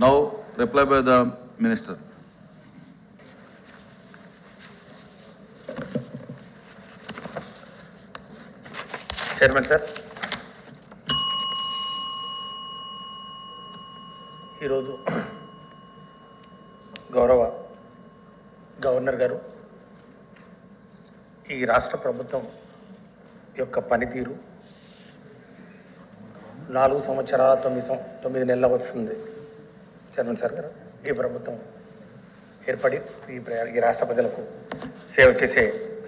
Now, reply by the Minister. Chairman, sir. ఈరోజు గౌరవ governor గారు ఈ రాష్ట్ర ప్రభుత్వం యొక్క పనితీరు 4 సంవత్సరాల 9 నెలల వస్తుంది. చైర్మన్ సార్ గారు, ఈ ప్రభుత్వం ఏర్పడి ఈ రాష్ట్ర ప్రజలకు సేవ చేసే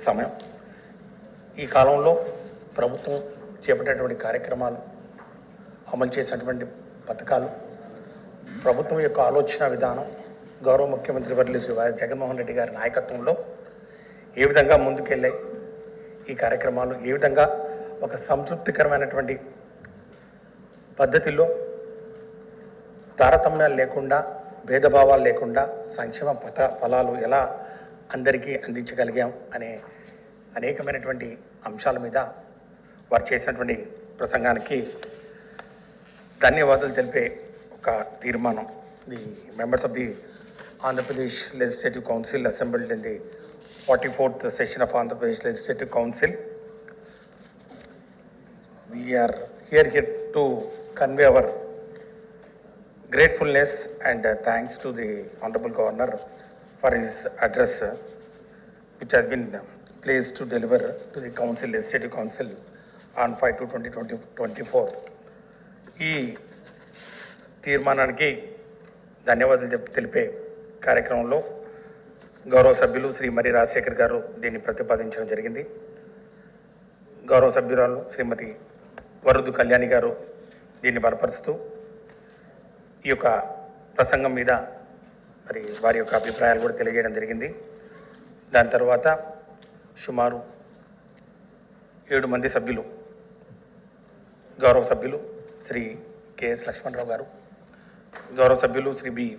సమయం. ఈ కాలంలో ప్రభుత్వం చేపట్టేటువంటి కార్యక్రమాలు, అమలు చేసినటువంటి పథకాలు, ప్రభుత్వం యొక్క ఆలోచన విధానం, గౌరవ ముఖ్యమంత్రి వర్యులు శ్రీ వైఎస్ జగన్మోహన్ రెడ్డి గారి నాయకత్వంలో ఏ విధంగా ముందుకెళ్ళాయి, ఈ కార్యక్రమాలు ఏ విధంగా ఒక సంతృప్తికరమైనటువంటి పద్ధతిలో తారతమ్యాలు లేకుండా, భేదభావాలు లేకుండా సంక్షేమ ఫలాలు ఎలా అందరికీ అందించగలిగాం అనే అనేకమైనటువంటి అంశాల మీద వారు చేసినటువంటి ప్రసంగానికి ధన్యవాదాలు తెలిపే ఒక తీర్మానం. The members of the Andhra Pradesh legislative council assembled in the 44th session of Andhra Pradesh Legislative Council. We are here to convey our gratefulness and thanks to the Honorable Governor for his address, which has been placed to deliver to the Council, Legislative Council on 5/2/2024. ఈ తీర్మానానికి ధన్యవాదాలు తెలిపే కార్యక్రమంలో గౌరవ సభ్యులు శ్రీ మరి రాజశేఖర్ గారు దీన్ని ప్రతిపాదించడం జరిగింది. గౌరవ సభ్యురాలు శ్రీమతి వరుదు కళ్యాణి గారు దీన్ని బలపరుస్తూ ఈ యొక్క ప్రసంగం మీద మరి వారి యొక్క అభిప్రాయాలు కూడా తెలియజేయడం జరిగింది. దాని తర్వాత సుమారు 7 మంది సభ్యులు, గౌరవ సభ్యులు శ్రీ కెఎస్ లక్ష్మణరావు గారు, గౌరవ సభ్యులు శ్రీ బి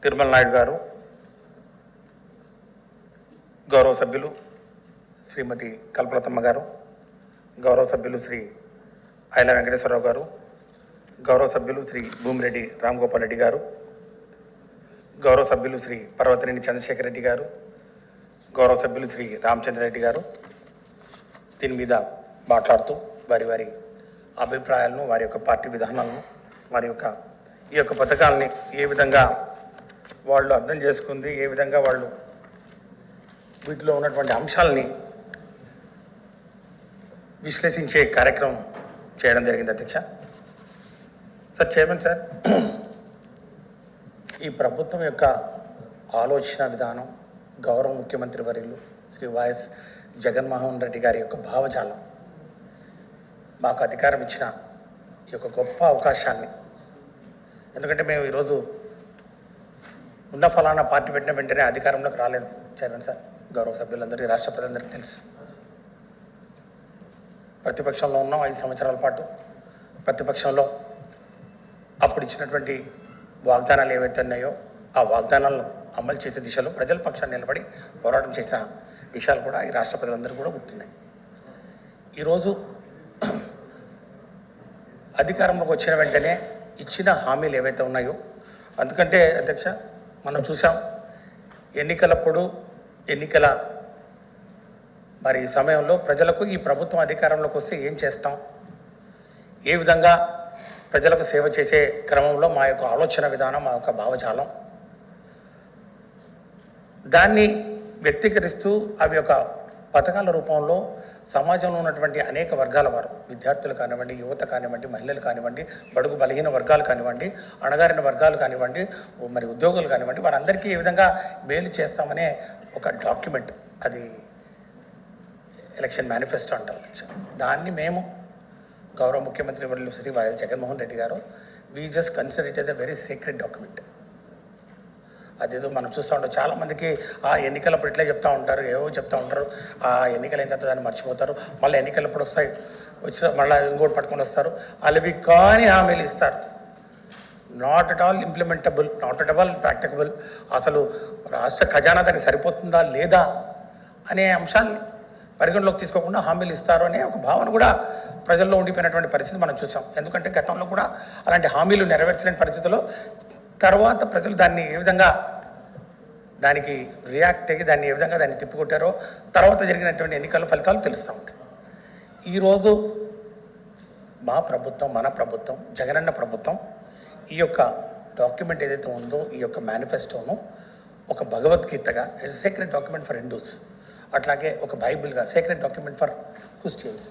తిరుమల నాయుడు గారు, గౌరవ సభ్యులు శ్రీమతి కల్పలతమ్మ గారు, గౌరవ సభ్యులు శ్రీ ఐల వెంకటేశ్వరరావు గారు, గౌరవ సభ్యులు శ్రీ భూమిరెడ్డి రామగోపాల్ రెడ్డి గారు, గౌరవ సభ్యులు శ్రీ పర్వతనేని చంద్రశేఖర్ రెడ్డి గారు, గౌరవ సభ్యులు శ్రీ రామచంద్రరెడ్డి గారు దీని మీద మాట్లాడుతూ వారి అభిప్రాయాలను, వారి యొక్క పార్టీ విధానాలను, వారి యొక్క ఈ యొక్క పథకాలని ఏ విధంగా వాళ్ళు అర్థం చేసుకుంది, ఏ విధంగా వాళ్ళు వీటిలో ఉన్నటువంటి అంశాలని విశ్లేషించే కార్యక్రమం చేయడం జరిగింది. అధ్యక్ష సార్, చైర్మన్ సార్, ఈ ప్రభుత్వం యొక్క ఆలోచన విధానం, గౌరవ ముఖ్యమంత్రి వర్యులు శ్రీ వైఎస్ జగన్మోహన్ రెడ్డి గారి యొక్క భావజాలం మాకు అధికారం ఇచ్చిన ఈ యొక్క గొప్ప అవకాశాన్ని, ఎందుకంటే మేము ఈరోజు ఉన్న ఫలానా పార్టీ పెట్టిన వెంటనే అధికారంలోకి రాలేదు చైర్మన్ సార్. గౌరవ సభ్యులందరూ, రాష్ట్ర ప్రజలందరికీ తెలుసు. ప్రతిపక్షంలో ఉన్నాం 5 సంవత్సరాల పాటు. ప్రతిపక్షంలో అప్పుడు ఇచ్చినటువంటి వాగ్దానాలు ఏవైతే ఉన్నాయో ఆ వాగ్దానాలను అమలు చేసే దిశలో ప్రజల పక్షాన్ని నిలబడి పోరాటం చేసిన విషయాలు కూడా ఈ రాష్ట్ర ప్రజలందరూ కూడా గుర్తున్నాయి. ఈరోజు అధికారంలోకి వచ్చిన వెంటనే ఇచ్చిన హామీలు ఏవైతే ఉన్నాయో, అందుకంటే అధ్యక్ష మనం చూసాం ఎన్నికలప్పుడు ఎన్నికల మరి సమయంలో ప్రజలకు ఈ ప్రభుత్వం అధికారంలోకి వస్తే ఏం చేస్తాం, ఏ విధంగా ప్రజలకు సేవ చేసే క్రమంలో మా యొక్క ఆలోచన విధానం, మా యొక్క భావజాలం, దాన్ని వ్యక్తీకరిస్తూ అవి యొక్క పథకాల రూపంలో సమాజంలో ఉన్నటువంటి అనేక వర్గాల వారు, విద్యార్థులు కానివ్వండి, యువత కానివ్వండి, మహిళలు కానివ్వండి, బడుగు బలహీన వర్గాలు కానివ్వండి, అణగారిన వర్గాలు కానివ్వండి, మరి ఉద్యోగులు కానివ్వండి, వారందరికీ ఏ విధంగా మేలు చేస్తామనే ఒక డాక్యుమెంట్, అది ఎలక్షన్ మేనిఫెస్టో అంటారు. దాన్ని మేము గౌరవ ముఖ్యమంత్రి వర్యులు శ్రీ వైఎస్ జగన్మోహన్ రెడ్డి గారు we just consider it as a very secret document. అదేదో మనం చూస్తూ ఉంటాం, చాలామందికి ఆ ఎన్నికలప్పుడు ఇట్లే చెప్తూ ఉంటారు, ఏవో చెప్తూ ఉంటారు, ఆ ఎన్నికలు అయిన తర్వాత దాన్ని మర్చిపోతారు, మళ్ళీ ఎన్నికలు ఎప్పుడు వస్తాయి, వచ్చిన మళ్ళీ ఇంకోటి పట్టుకొని వస్తారు, అవి కాని హామీలు ఇస్తారు. Not at all implementable, not at all practicable. అసలు రాష్ట్ర ఖజానా దానికి సరిపోతుందా లేదా అనే అంశాన్ని పరిగణలోకి తీసుకోకుండా హామీలు ఇస్తారు అనే ఒక భావన కూడా ప్రజల్లో ఉండిపోయినటువంటి పరిస్థితి మనం చూసాం. ఎందుకంటే గతంలో కూడా అలాంటి హామీలు నెరవేర్చలేని పరిస్థితుల్లో తర్వాత ప్రజలు దాన్ని ఏ విధంగా దానికి రియాక్ట్ అయ్యి దాన్ని ఏ విధంగా దాన్ని తిప్పికొట్టారో తర్వాత జరిగినటువంటి ఎన్నికల ఫలితాలు తెలుస్తూ ఉంటాయి. ఈరోజు మా ప్రభుత్వం, మన ప్రభుత్వం, జగనన్న ప్రభుత్వం ఈ యొక్క డాక్యుమెంట్ ఏదైతే ఉందో, ఈ యొక్క మేనిఫెస్టోను ఒక భగవద్గీతగా, సీక్రెట్ డాక్యుమెంట్ ఫర్ హిందూస్, అట్లాగే ఒక బైబిల్గా secret document for Christians,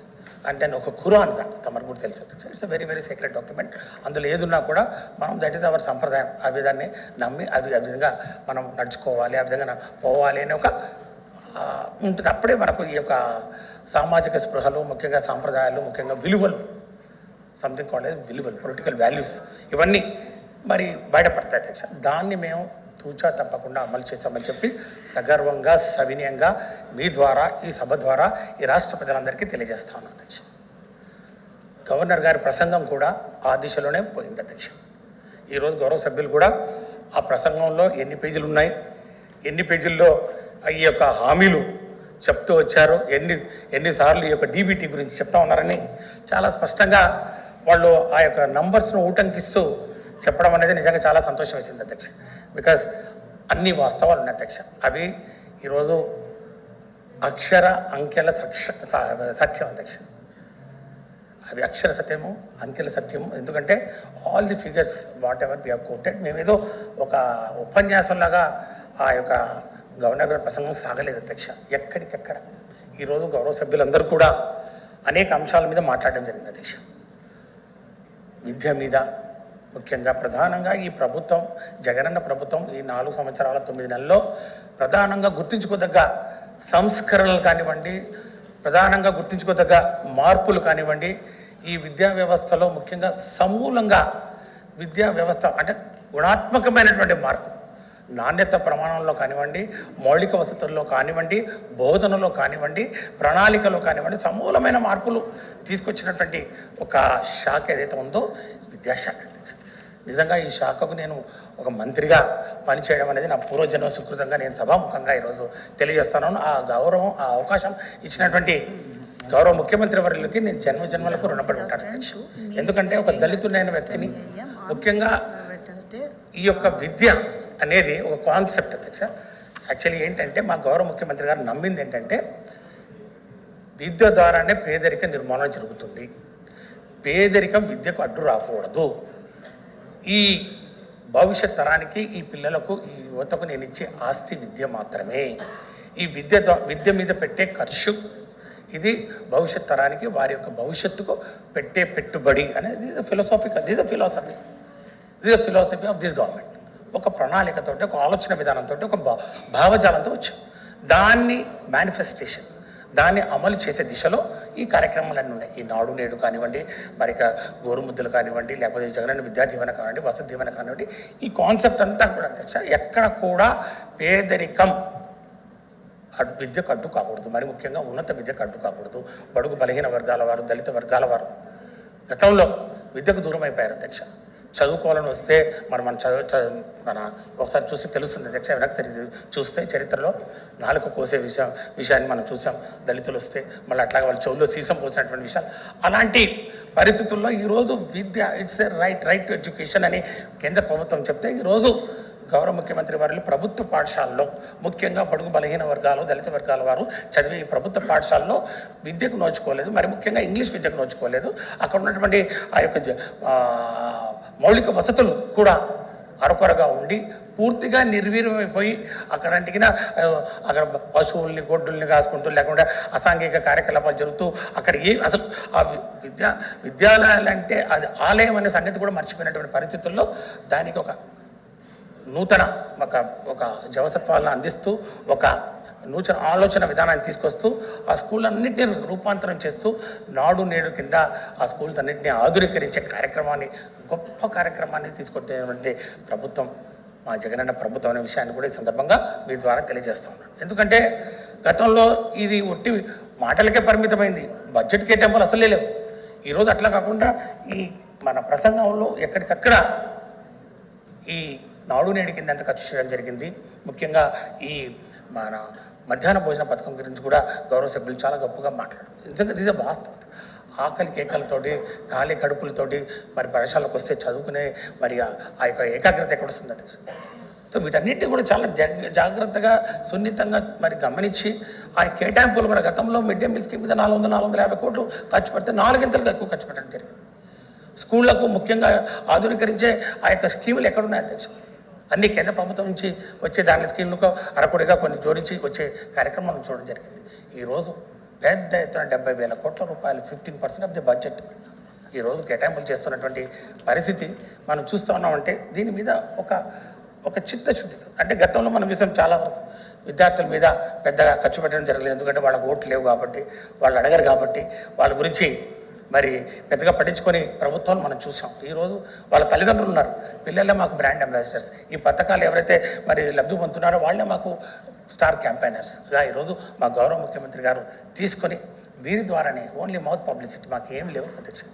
and then ఒక ఖురాన్గా తమకు కూడా తెలుసు. It's a very very secret document. అందులో ఏదున్నా కూడా మనం దట్ ఈస్ అవర్ సంప్రదాయం, ఆ విధాన్ని నమ్మి ఆ విధంగా మనం నడుచుకోవాలి, ఆ విధంగా పోవాలి అనే ఒక ఉంటుంది. అప్పుడే మనకు ఈ యొక్క సామాజిక స్పృహలు, ముఖ్యంగా సాంప్రదాయాలు, ముఖ్యంగా విలువలు, సంథింగ్ కాల్డ్ విలువలు, పొలిటికల్ వాల్యూస్, ఇవన్నీ మరి బయటపడతాయి అధ్యక్ష. దాన్ని మేము తూచా తప్పకుండా అమలు చేస్తామని చెప్పి సగర్వంగా, సవినయంగా మీ ద్వారా, ఈ సభ ద్వారా ఈ రాష్ట్ర ప్రజలందరికీ తెలియజేస్తా ఉన్నాను అధ్యక్ష. గవర్నర్ గారి ప్రసంగం కూడా ఆ దిశలోనే పోయింది అధ్యక్ష. ఈరోజు గౌరవ సభ్యులు కూడా ఆ ప్రసంగంలో ఎన్ని పేజీలు ఉన్నాయి, ఎన్ని పేజీల్లో ఈ యొక్క హామీలు చెప్తూ వచ్చారు, ఎన్నిసార్లు ఈ యొక్క డీబీటీ గురించి చెప్తా ఉన్నారని చాలా స్పష్టంగా వాళ్ళు ఆ యొక్క నంబర్స్ను ఊటంకిస్తూ చెప్పడం అనేది నిజంగా చాలా సంతోషం వేసింది అధ్యక్ష. బికాజ్ అన్ని వాస్తవాలు ఉన్నాయి అధ్యక్ష. అవి ఈరోజు అక్షర అంకెల సత్యం అధ్యక్ష. అవి అక్షర సత్యము, అంకెల సత్యము. ఎందుకంటే all the figures whatever we have quoted, మేమేదో ఒక ఉపన్యాసంలాగా ఆ యొక్క గవర్నర్ గారి ప్రసంగం సాగలేదు అధ్యక్ష. ఎక్కడికెక్కడ ఈరోజు గౌరవ సభ్యులందరూ కూడా అనేక అంశాల మీద మాట్లాడడం జరిగింది అధ్యక్ష. విద్య మీద ముఖ్యంగా ప్రధానంగా ఈ ప్రభుత్వం, జగనన్న ప్రభుత్వం ఈ 4 సంవత్సరాల 9 నెలల్లో ప్రధానంగా గుర్తించుకోదగ్గ సంస్కరణలు కానివ్వండి, ప్రధానంగా గుర్తించుకోదగ్గ మార్పులు కానివ్వండి, ఈ విద్యా వ్యవస్థలో ముఖ్యంగా సమూలంగా విద్యా వ్యవస్థ అంటే గుణాత్మకమైనటువంటి మార్పు, నాణ్యత ప్రమాణంలో కానివ్వండి, మౌలిక వసతుల్లో కానివ్వండి, బోధనలో కానివ్వండి, ప్రణాళికలో కానివ్వండి, సమూలమైన మార్పులు తీసుకొచ్చినటువంటి ఒక శాఖ ఏదైతే ఉందో విద్యాశాఖ. నిజంగా ఈ శాఖకు నేను ఒక మంత్రిగా పనిచేయడం అనేది నా పూర్వజన్మ సుకృతంగా నేను సభాముఖంగా ఈరోజు తెలియజేస్తున్నాను. ఆ గౌరవం, ఆ అవకాశం ఇచ్చినటువంటి గౌరవ ముఖ్యమంత్రి వర్యులకి నేను జన్మలకు రుణపడి ఉంటాను అధ్యక్ష. ఎందుకంటే ఒక దళితుడైన వ్యక్తిని, ముఖ్యంగా ఈ యొక్క విద్య అనేది ఒక కాన్సెప్ట్ అధ్యక్ష. యాక్చువల్లీ ఏంటంటే మా గౌరవ ముఖ్యమంత్రి గారు నమ్మింది ఏంటంటే విద్య ద్వారానే పేదరిక నిర్మూలన జరుగుతుంది, పేదరికం విద్యకు అడ్డు రాకూడదు, ఈ భవిష్యత్ తరానికి, ఈ పిల్లలకు, ఈ యువతకు నేను ఇచ్చే ఆస్తి విద్య మాత్రమే, ఈ విద్య మీద పెట్టే ఖర్చు ఇది భవిష్యత్ తరానికి, వారి యొక్క భవిష్యత్తుకు పెట్టే పెట్టుబడి అనేది ఫిలాసఫీ ఆఫ్ దిస్ గవర్నమెంట్. ఒక ప్రణాళికతో, ఒక ఆలోచన విధానంతో, ఒక భావజాలంతో వచ్చాం. దాన్ని మేనిఫెస్టేషన్, దాన్ని అమలు చేసే దిశలో ఈ కార్యక్రమాలన్నీ ఉన్నాయి. ఈ నాడు నేడు కానివ్వండి, మరి ఇక గోరుముద్దలు కానివ్వండి, లేకపోతే జగనన్న విద్యా దీవెన కానివ్వండి, వసతి దీవెన కానివ్వండి, ఈ కాన్సెప్ట్ అంతా కూడా అధ్యక్ష ఎక్కడ కూడా పేదరికం విద్యకు అడ్డు కాకూడదు, మరి ముఖ్యంగా ఉన్నత విద్యకు అడ్డు కాకూడదు. బడుగు బలహీన వర్గాల వారు, దళిత వర్గాల వారు గతంలో విద్యకు దూరం అయిపోయారు అధ్యక్ష. చదువుకోవాలని వస్తే మన ఒకసారి చూసి తెలుస్తుంది అధ్యక్ష. వెనక్కి తిరిగి చూస్తే చరిత్రలో నాలుక కోసే విషయాన్ని మనం చూసాం. దళితులు వస్తే మళ్ళీ అట్లాగే వాళ్ళ చెవుల్లో సీసం పోసినటువంటి విషయాలు. అలాంటి పరిస్థితుల్లో ఈరోజు విద్య it's a right to education అని కేంద్ర ప్రభుత్వం చెప్తే, ఈరోజు గౌరవ ముఖ్యమంత్రి వారు ప్రభుత్వ పాఠశాలలో, ముఖ్యంగా బడుగు బలహీన వర్గాలు, దళిత వర్గాల వారు చదివి ప్రభుత్వ పాఠశాలలో విద్యకు నోచుకోలేదు, మరి ముఖ్యంగా ఇంగ్లీష్ విద్యకు నోచుకోలేదు. అక్కడ ఉన్నటువంటి ఆ యొక్క మౌలిక వసతులు కూడా అరకొరగా ఉండి పూర్తిగా నిర్వీర్యమైపోయి అక్కడ పశువుల్ని, గొడ్డుల్ని కాసుకుంటూ, లేకుండా అసాంఘిక కార్యకలాపాలు జరుగుతూ అక్కడ అసలు ఆ విద్యాలయాలంటే అది ఆలయం అనే సంగతి కూడా మర్చిపోయినటువంటి పరిస్థితుల్లో దానికి ఒక నూతన ఒక జవసత్వాలను అందిస్తూ, ఒక నూతన ఆలోచన విధానాన్ని తీసుకొస్తూ, ఆ స్కూళ్ళన్నింటినీ రూపాంతరం చేస్తూ, నాడు నేడు కింద ఆ స్కూల్స్ అన్నింటినీ ఆధునీకరించే కార్యక్రమాన్ని, గొప్ప కార్యక్రమాన్ని తీసుకొచ్చేటువంటి ప్రభుత్వం మా జగనన్న ప్రభుత్వం అనే విషయాన్ని కూడా ఈ సందర్భంగా మీ ద్వారా తెలియజేస్తూ ఉన్నాను. ఎందుకంటే గతంలో ఇది ఒట్టి మాటలకే పరిమితమైంది, బడ్జెట్ కేటాయింపులు అసలే లేవు. ఈరోజు అట్లా కాకుండా ఈ మన ప్రసంగంలో ఎక్కడికక్కడ ఈ నాడు నేడు కింద ఎంత ఖర్చు చేయడం జరిగింది. ముఖ్యంగా ఈ మన మధ్యాహ్న భోజన పథకం గురించి కూడా గౌరవ సభ్యులు చాలా గొప్పగా మాట్లాడారు. నిజంగా ఇది వాస్తవం. ఆకలి కేకలతోటి ఖాళీ కడుపులతోటి మరి పరీక్షలకు వస్తే చదువుకునే మరి ఆ యొక్క ఏకాగ్రత ఎక్కడ వస్తుంది అధ్యక్ష? సో వీటన్నిటిని కూడా చాలా జాగ్రత్తగా సున్నితంగా మరి గమనించి ఆ కేటాయింపులు కూడా గతంలో మిడ్ డే మీల్ స్కీమ్ మీద 450 కోట్లు ఖర్చు పెడితే 4 ఇంతలుగా ఎక్కువ ఖర్చు పెట్టడం జరిగింది. స్కూళ్లకు ముఖ్యంగా ఆధునీకరించే ఆ యొక్క స్కీములు ఎక్కడున్నాయి అధ్యక్ష? అన్ని కేంద్ర ప్రభుత్వం నుంచి వచ్చే దాని స్కీములకు అరకొడిగా కొన్ని జోడించి వచ్చే కార్యక్రమాలను చూడడం జరిగింది. ఈరోజు పెద్ద ఎత్తున 70,000 కోట్ల రూపాయలు 15% ఆఫ్ ది బడ్జెట్ ఈరోజు కేటాయింపులు చేస్తున్నటువంటి పరిస్థితి మనం చూస్తూ ఉన్నామంటే దీని మీద ఒక చిత్తశుద్ధితో, అంటే గతంలో మనం చూసాం చాలా విద్యార్థుల మీద పెద్దగా ఖర్చు పెట్టడం జరగలేదు. ఎందుకంటే వాళ్ళకు ఓట్లు లేవు కాబట్టి, వాళ్ళు అడగరు కాబట్టి, వాళ్ళ గురించి మరి పెద్దగా పట్టించుకొని ప్రభుత్వాన్ని మనం చూసాం. ఈరోజు వాళ్ళ తల్లిదండ్రులు ఉన్నారు, పిల్లలే మాకు బ్రాండ్ అంబాసిడర్స్. ఈ పథకాలు ఎవరైతే మరి లబ్ధి పొందుతున్నారో వాళ్ళే మాకు స్టార్ క్యాంపెయినర్స్గా ఈరోజు మా గౌరవ ముఖ్యమంత్రి గారు తీసుకొని వీరి ద్వారానే ఓన్లీ మౌత్ పబ్లిసిటీ, మాకు ఏం లేవు అధ్యక్ష.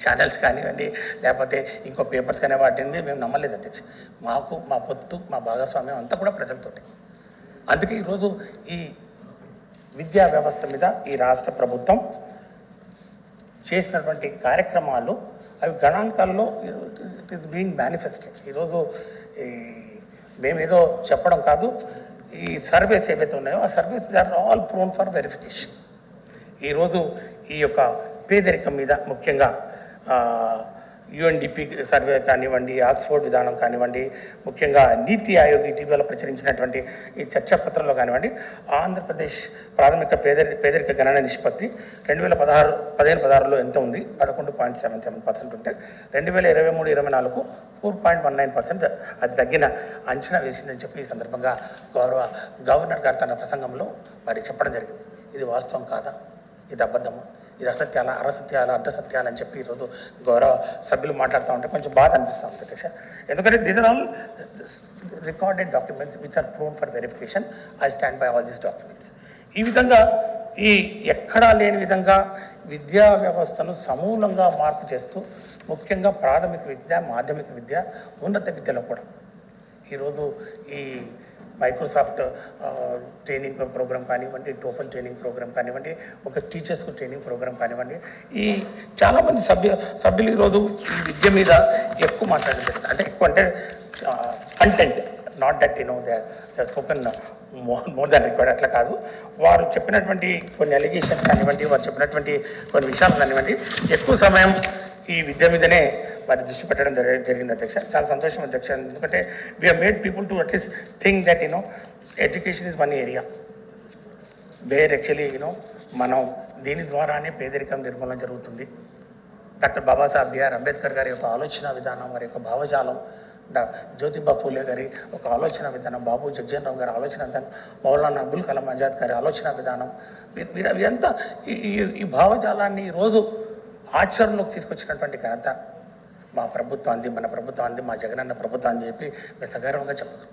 ఛానల్స్ కానివ్వండి, లేకపోతే ఇంకో పేపర్స్ కానీ వాటిని మేము నమ్మలేదు అధ్యక్ష. మాకు మా పొత్తు, మా భాగస్వామ్యం అంతా కూడా ప్రజలతోటి. అందుకే ఈరోజు ఈ విద్యా వ్యవస్థ మీద ఈ రాష్ట్ర ప్రభుత్వం చేసినటువంటి కార్యక్రమాలు అవి గణాంకాల్లో ఇట్ ఈస్ బీయింగ్ మేనిఫెస్టెడ్. ఈరోజు మేమేదో చెప్పడం కాదు, ఈ సర్వేస్ ఏవైతే ఉన్నాయో ఆ surveys they are all prone for verification. ఈరోజు ఈ యొక్క పేదరికం మీద ముఖ్యంగా యుఎన్డిపి సర్వే కానివ్వండి, ఆక్స్ఫోర్డ్ విధానం కానివ్వండి, ముఖ్యంగా నీతి ఆయోగ్ ఇటీవల ప్రచురించినటువంటి ఈ చర్చాపత్రంలో కానివ్వండి, ఆంధ్రప్రదేశ్ ప్రాథమిక పేదరిక గణన నిష్పత్తి 2015-16లో ఎంత ఉంది? 11.77% ఉంటే 2023-24కు 4.19% అది తగ్గిన అంచనా వేసిందని చెప్పి ఈ సందర్భంగా గౌరవ గవర్నర్ గారు తన ప్రసంగంలో మరి చెప్పడం జరిగింది. ఇది వాస్తవం కాదా? ఇది అబద్ధము? ఇది అసత్యాల, అరసత్యాలు, అర్ధసత్యాలు అని చెప్పి ఈరోజు గౌరవ సభ్యులు మాట్లాడుతూ ఉంటే కొంచెం బాధ అనిపిస్తాం అధ్యక్ష. ఎందుకంటే these are all recorded documents which are proved for verification. I stand by all these documents. ఈ విధంగా ఈ ఎక్కడా లేని విధంగా విద్యా వ్యవస్థను సమూలంగా మార్పు చేస్తూ ముఖ్యంగా ప్రాథమిక విద్య, మాధ్యమిక విద్య, ఉన్నత విద్యలో కూడా ఈరోజు ఈ మైక్రోసాఫ్ట్ ట్రైనింగ్ ప్రోగ్రామ్ కానివ్వండి, టోఫల్ ట్రైనింగ్ ప్రోగ్రామ్ కానివ్వండి, ఒక టీచర్స్కు ట్రైనింగ్ ప్రోగ్రామ్ కానివ్వండి, ఈ చాలామంది సభ్యులు ఈరోజు ఈ విద్య మీద ఎక్కువ మాట్లాడడం జరుగుతుంది. అంటే ఎక్కువ అంటే content, not that they spoken more than required, అట్లా కాదు. వారు చెప్పినటువంటి కొన్ని అలిగేషన్స్ కానివ్వండి, వారు చెప్పినటువంటి కొన్ని విషయాలు కానివ్వండి, ఎక్కువ సమయం ఈ విద్య మీదనే మరి దృష్టి పెట్టడం జరిగింది అధ్యక్ష. చాలా సంతోషం అధ్యక్ష. ఎందుకంటే we have made people to at least think that education is one area where actually మనం దీని ద్వారానే పేదరికం నిర్మూలన జరుగుతుంది. డాక్టర్ బాబాసాహెబ్ బిఆర్ అంబేద్కర్ గారి యొక్క ఆలోచన విధానం, వారి యొక్క భావజాలం, జ్యోతిబా ఫూలే గారి ఒక ఆలోచన విధానం, బాబు జగ్జీవన్ గారి ఆలోచన విధానం, మౌలానా అబుల్ కలాం ఆజాద్ గారి ఆలోచన విధానం, ఇదంతా ఈ భావజాలాన్ని ఈరోజు ఆచరణలోకి తీసుకొచ్చినటువంటి ఘనత మా ప్రభుత్వాన్ని, మన ప్రభుత్వాన్ని, మా జగనన్న ప్రభుత్వాన్ని చెప్పి మేము సగర్వంగా చెప్పారు.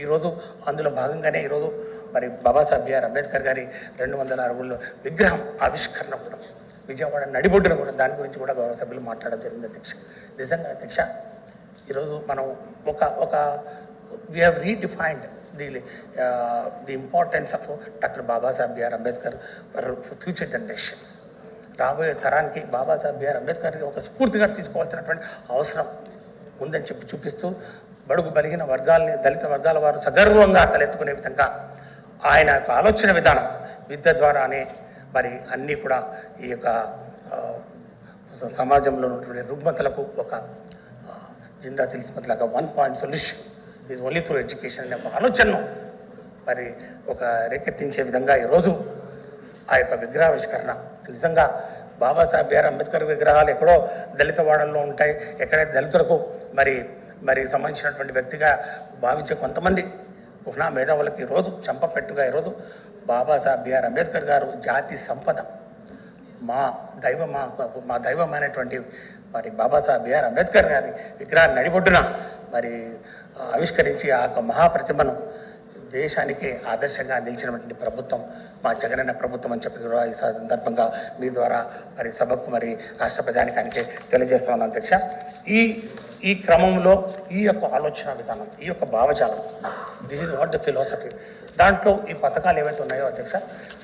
ఈరోజు అందులో భాగంగానే ఈరోజు మరి బాబాసాహెబ్ బిఆర్ అంబేద్కర్ గారి 200 అడుగుల విగ్రహం ఆవిష్కరణ కూడా విజయవాడ నడిబొడ్డున కూడా దాని గురించి కూడా గౌరవ సభ్యులు మాట్లాడడం జరిగింది అధ్యక్ష. నిజంగా అధ్యక్ష, ఈరోజు మనం ఒక we have redefined the importance of doctor Babasaheb BR Ambedkar for future generations. రాబోయే తరానికి బాబాసాహెబ్ బిఆర్ అంబేద్కర్కి ఒక స్ఫూర్తిగా తీసుకోవాల్సినటువంటి అవసరం ఉందని చెప్పి చూపిస్తూ బడుగు బలిగిన వర్గాల్ని, దళిత వర్గాల వారు సగర్వంగా తలెత్తుకునే విధంగా ఆయన యొక్క ఆలోచన విధానం విద్య ద్వారానే మరి అన్నీ కూడా ఈ యొక్క సమాజంలో ఉన్నటువంటి రుగ్మతలకు ఒక జిందా తెలిసినట్లాగా 1 point solution is only through education అనే ఒక ఆలోచనను మరి ఒక రేకెత్తించే విధంగా ఈరోజు ఆ యొక్క విగ్రహావిష్కరణ. నిజంగా బాబాసాహెబ్ బిఆర్ అంబేద్కర్ విగ్రహాలు ఎక్కడో దళిత వాడల్లో ఉంటాయి, ఎక్కడైతే దళితులకు మరి సంబంధించినటువంటి వ్యక్తిగా భావించే కొంతమంది పునా మేధావులకి ఈరోజు చంపపెట్టుగా ఈరోజు బాబాసాహెబ్ బిఆర్ అంబేద్కర్ గారు జాతి సంపద, మా దైవమైనటువంటి మరి బాబాసాహెబ్ బిఆర్ అంబేద్కర్ గారి విగ్రహాన్ని నడిబొడ్డున మరి ఆవిష్కరించి ఆ యొక్క మహాప్రతిభను దేశానికి ఆదర్శంగా నిలిచినటువంటి ప్రభుత్వం మా జగనన్న ప్రభుత్వం అని చెప్పి కూడా ఈ సందర్భంగా మీ ద్వారా మరి సభకు మరి రాష్ట్ర ప్రజానికానికి తెలియజేస్తా ఉన్నాను అధ్యక్ష. ఈ క్రమంలో ఈ యొక్క ఆలోచన విధానం, ఈ యొక్క భావజాలం, this is what the philosophy. దాంట్లో ఈ పథకాలు ఏవైతే ఉన్నాయో అధ్యక్ష,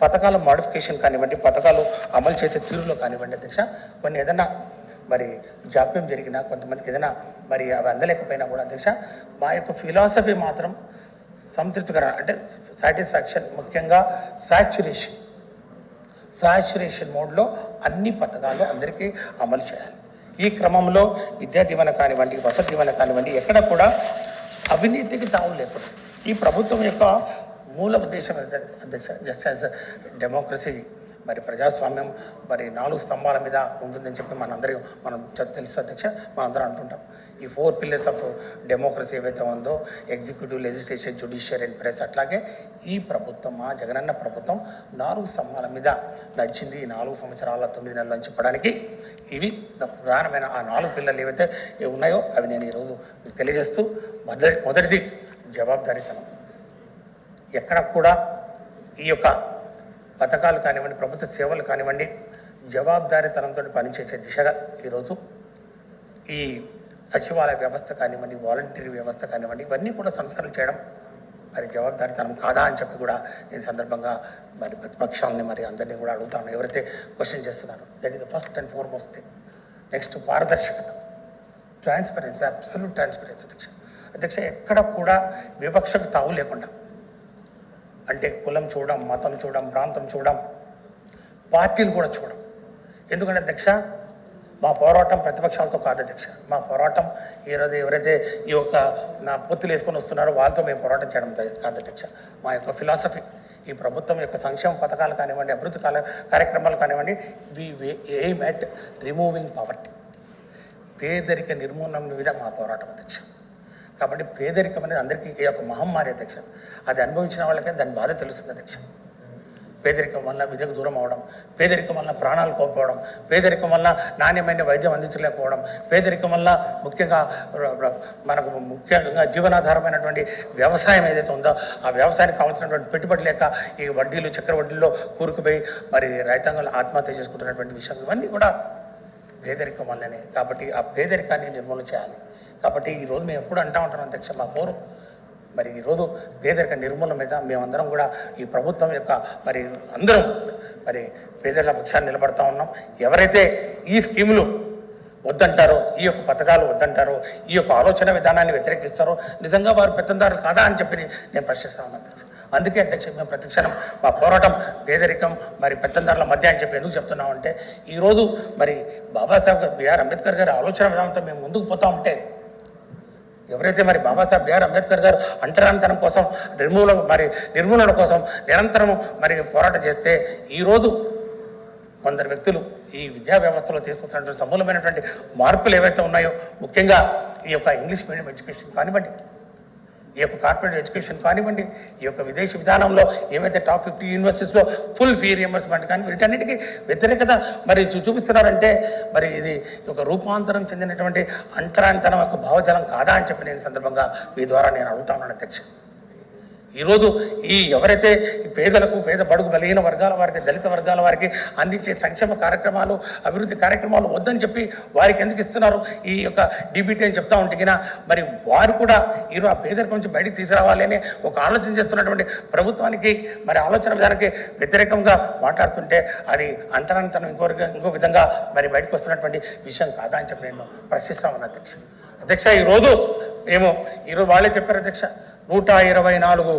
పథకాల మోడిఫికేషన్ కానివ్వండి, పథకాలు అమలు చేసే తీరులో కానివ్వండి అధ్యక్ష, కొన్ని ఏదైనా మరి జాప్యం జరిగినా, కొంతమందికి ఏదైనా మరి అవి అందలేకపోయినా కూడా అధ్యక్ష, మా యొక్క ఫిలాసఫీ మాత్రం సంతృప్తికర, అంటే సాటిస్ఫాక్షన్, ముఖ్యంగా సాచురేషన్ మోడ్లో అన్ని పథకాలు అందరికీ అమలు చేయాలి. ఈ క్రమంలో విద్యా దీవెన కానివ్వండి, వసతి దీవెన కానివ్వండి, ఎక్కడ కూడా అవినీతికి తావు లేకుండా ఈ ప్రభుత్వం యొక్క మూల ఉద్దేశం అధ్యక్ష, జస్ట్ యాజ్ డెమోక్రసీ, మరి ప్రజాస్వామ్యం మరి 4 స్తంభాల మీద ఉంటుందని చెప్పి మనం తెలుసు అధ్యక్ష. మనందరం అంటుంటాం ఈ 4 పిల్లర్స్ ఆఫ్ డెమోక్రసీ ఏవైతే ఉందో, executive, legislation, judiciary and press, అట్లాగే ఈ ప్రభుత్వం, మా జగనన్న ప్రభుత్వం 4 స్తంభాల మీద నడిచింది ఈ 4 సంవత్సరాల 9 నెలలు అని చెప్పడానికి ఇవి ప్రధానమైన ఆ 4 పిల్లర్లు ఏవైతే ఉన్నాయో అవి నేను ఈరోజు మీకు తెలియజేస్తూ, మొదటిది జవాబుదారీతనం. ఎక్కడ కూడా ఈ యొక్క పథకాలు కానివ్వండి, ప్రభుత్వ సేవలు కానివ్వండి, జవాబుదారీతనంతో పనిచేసే దిశగా ఈరోజు ఈ సచివాలయ వ్యవస్థ కానివ్వండి, వాలంటీర్ వ్యవస్థ కానివ్వండి, ఇవన్నీ కూడా సంస్కరణ చేయడం మరి జవాబుదారీతనం కాదా అని చెప్పి కూడా నేను సందర్భంగా మరి ప్రతిపక్షాలని మరి అందరినీ కూడా అడుగుతాను, ఎవరైతే క్వశ్చన్ చేస్తున్నారో. That is the first and foremost thing. Next పారదర్శకత, ట్రాన్స్పరెన్సీ, అబ్సల్యూట్ ట్రాన్స్పరెన్సీ అధ్యక్ష. ఎక్కడ కూడా వివక్షకు తావు లేకుండా, అంటే కులం చూడడం, మతం చూడడం, ప్రాంతం చూడడం, పార్టీలు కూడా చూడడం. ఎందుకంటే అధ్యక్ష, మా పోరాటం ప్రతిపక్షాలతో కాదు అధ్యక్ష. మా పోరాటం ఈరోజు ఎవరైతే ఈ యొక్క పొత్తులు వేసుకొని వస్తున్నారో వాళ్ళతో మేము పోరాటం చేయడం కాదు అధ్యక్ష. మా యొక్క ఫిలాసఫీ, ఈ ప్రభుత్వం యొక్క సంక్షేమ పథకాలు కానివ్వండి, అభివృద్ధి కార్యక్రమాలు కానివ్వండి, వి ఎయిమ్ అట్ రిమూవింగ్ పావర్టీ, పేదరిక నిర్మూలన మీద మా పోరాటం అధ్యక్ష. కాబట్టి పేదరికం అనేది అందరికీ ఈ యొక్క మహమ్మారి అధ్యక్ష. అది అనుభవించిన వాళ్ళకే దాని బాధ తెలుస్తుంది అధ్యక్ష. పేదరికం వల్ల విద్యకు దూరం అవడం, పేదరికం వల్ల ప్రాణాలు కోల్పోవడం, పేదరికం వల్ల నాణ్యమైన వైద్యం అందించలేకపోవడం, పేదరికం వల్ల ముఖ్యంగా జీవనాధారమైనటువంటి వ్యవసాయం ఏదైతే ఉందో ఆ వ్యవసాయానికి కావాల్సినటువంటి పెట్టుబడి లేక ఈ వడ్డీలు, చక్కెర వడ్డీల్లో కూరుకుపోయి మరి రైతాంగాలు ఆత్మహత్య చేసుకుంటున్నటువంటి విషయం, ఇవన్నీ కూడా పేదరికం వల్లనే. కాబట్టి ఆ పేదరికాన్ని నిర్మూలన చేయాలి. కాబట్టి ఈరోజు మేము ఎప్పుడు అంటూ ఉంటాం అధ్యక్ష, మా కోరు మరి ఈరోజు పేదరిక నిర్మూలన మీద మేమందరం కూడా ఈ ప్రభుత్వం యొక్క మరి అందరం మరి పేదల పక్షాన్ని నిలబడతా ఉన్నాం. ఎవరైతే ఈ స్కీములు వద్దంటారో, ఈ యొక్క పథకాలు వద్దంటారో, ఈ యొక్క ఆలోచన విధానాన్ని వ్యతిరేకిస్తారో, నిజంగా వారు పెత్తందారులు కాదా అని చెప్పి నేను ప్రశ్నిస్తా ఉన్నాను. అందుకే అధ్యక్ష, మేము ప్రతిక్షణం మా పోరాటం పేదరికం మరి పెత్తందారుల మధ్య అని చెప్పి ఎందుకు చెప్తున్నామంటే, ఈరోజు మరి బాబాసాహెబ్ బిఆర్ అంబేద్కర్ గారి ఆలోచన విధానంతో మేము ముందుకు పోతా ఉంటే, ఎవరైతే మరి బాబాసాహెబ్ బిఆర్ అంబేద్కర్ గారు అంటరానితనం కోసం నిర్మూలన కోసం నిరంతరం మరి పోరాటం చేస్తే, ఈరోజు కొందరు వ్యక్తులు ఈ విద్యా వ్యవస్థలో తీసుకొచ్చినటువంటి సమూలమైనటువంటి మార్పులు ఏవైతే ఉన్నాయో, ముఖ్యంగా ఈ యొక్క ఇంగ్లీష్ మీడియం ఎడ్యుకేషన్ కానివ్వండి, ఈ యొక్క కార్పొరేట్ ఎడ్యుకేషన్ కానివ్వండి, ఈ యొక్క విదేశీ విధానంలో ఏవైతే టాప్ 50 యూనివర్సిటీస్లో ఫుల్ ఫీ రియంబర్స్మెంట్ కానీ, వీటన్నిటికీ వ్యతిరేకత మరి చూపిస్తున్నారంటే మరి ఇది ఒక రూపాంతరం చెందినటువంటి అంటరానితనం యొక్క భావజాలం కాదా అని చెప్పి నేను సందర్భంగా మీ ద్వారా నేను అడుగుతా ఉన్నాను అధ్యక్ష. ఈరోజు ఎవరైతే పేదలకు, పేద బడుగు బలహీన వర్గాల వారికి, దళిత వర్గాల వారికి అందించే సంక్షేమ కార్యక్రమాలు, అభివృద్ధి కార్యక్రమాలు వద్దని చెప్పి వారికి ఎందుకు ఇస్తున్నారు ఈ యొక్క డీబీటీ అని చెప్తా ఉంటే, మరి వారు కూడా ఈరోజు ఆ పేదరికం నుంచి బయటికి తీసుకురావాలి అని ఒక ఆలోచన చేస్తున్నటువంటి ప్రభుత్వానికి మరి ఆలోచన విధానానికి వ్యతిరేకంగా మాట్లాడుతుంటే అది అంటరానితనం ఇంకో విధంగా మరి బయటకు వస్తున్నటువంటి విషయం కాదా అని చెప్పి నేను ప్రశ్నిస్తా ఉన్నాను అధ్యక్ష. ఈరోజు వాళ్ళే చెప్పారు అధ్యక్ష, 124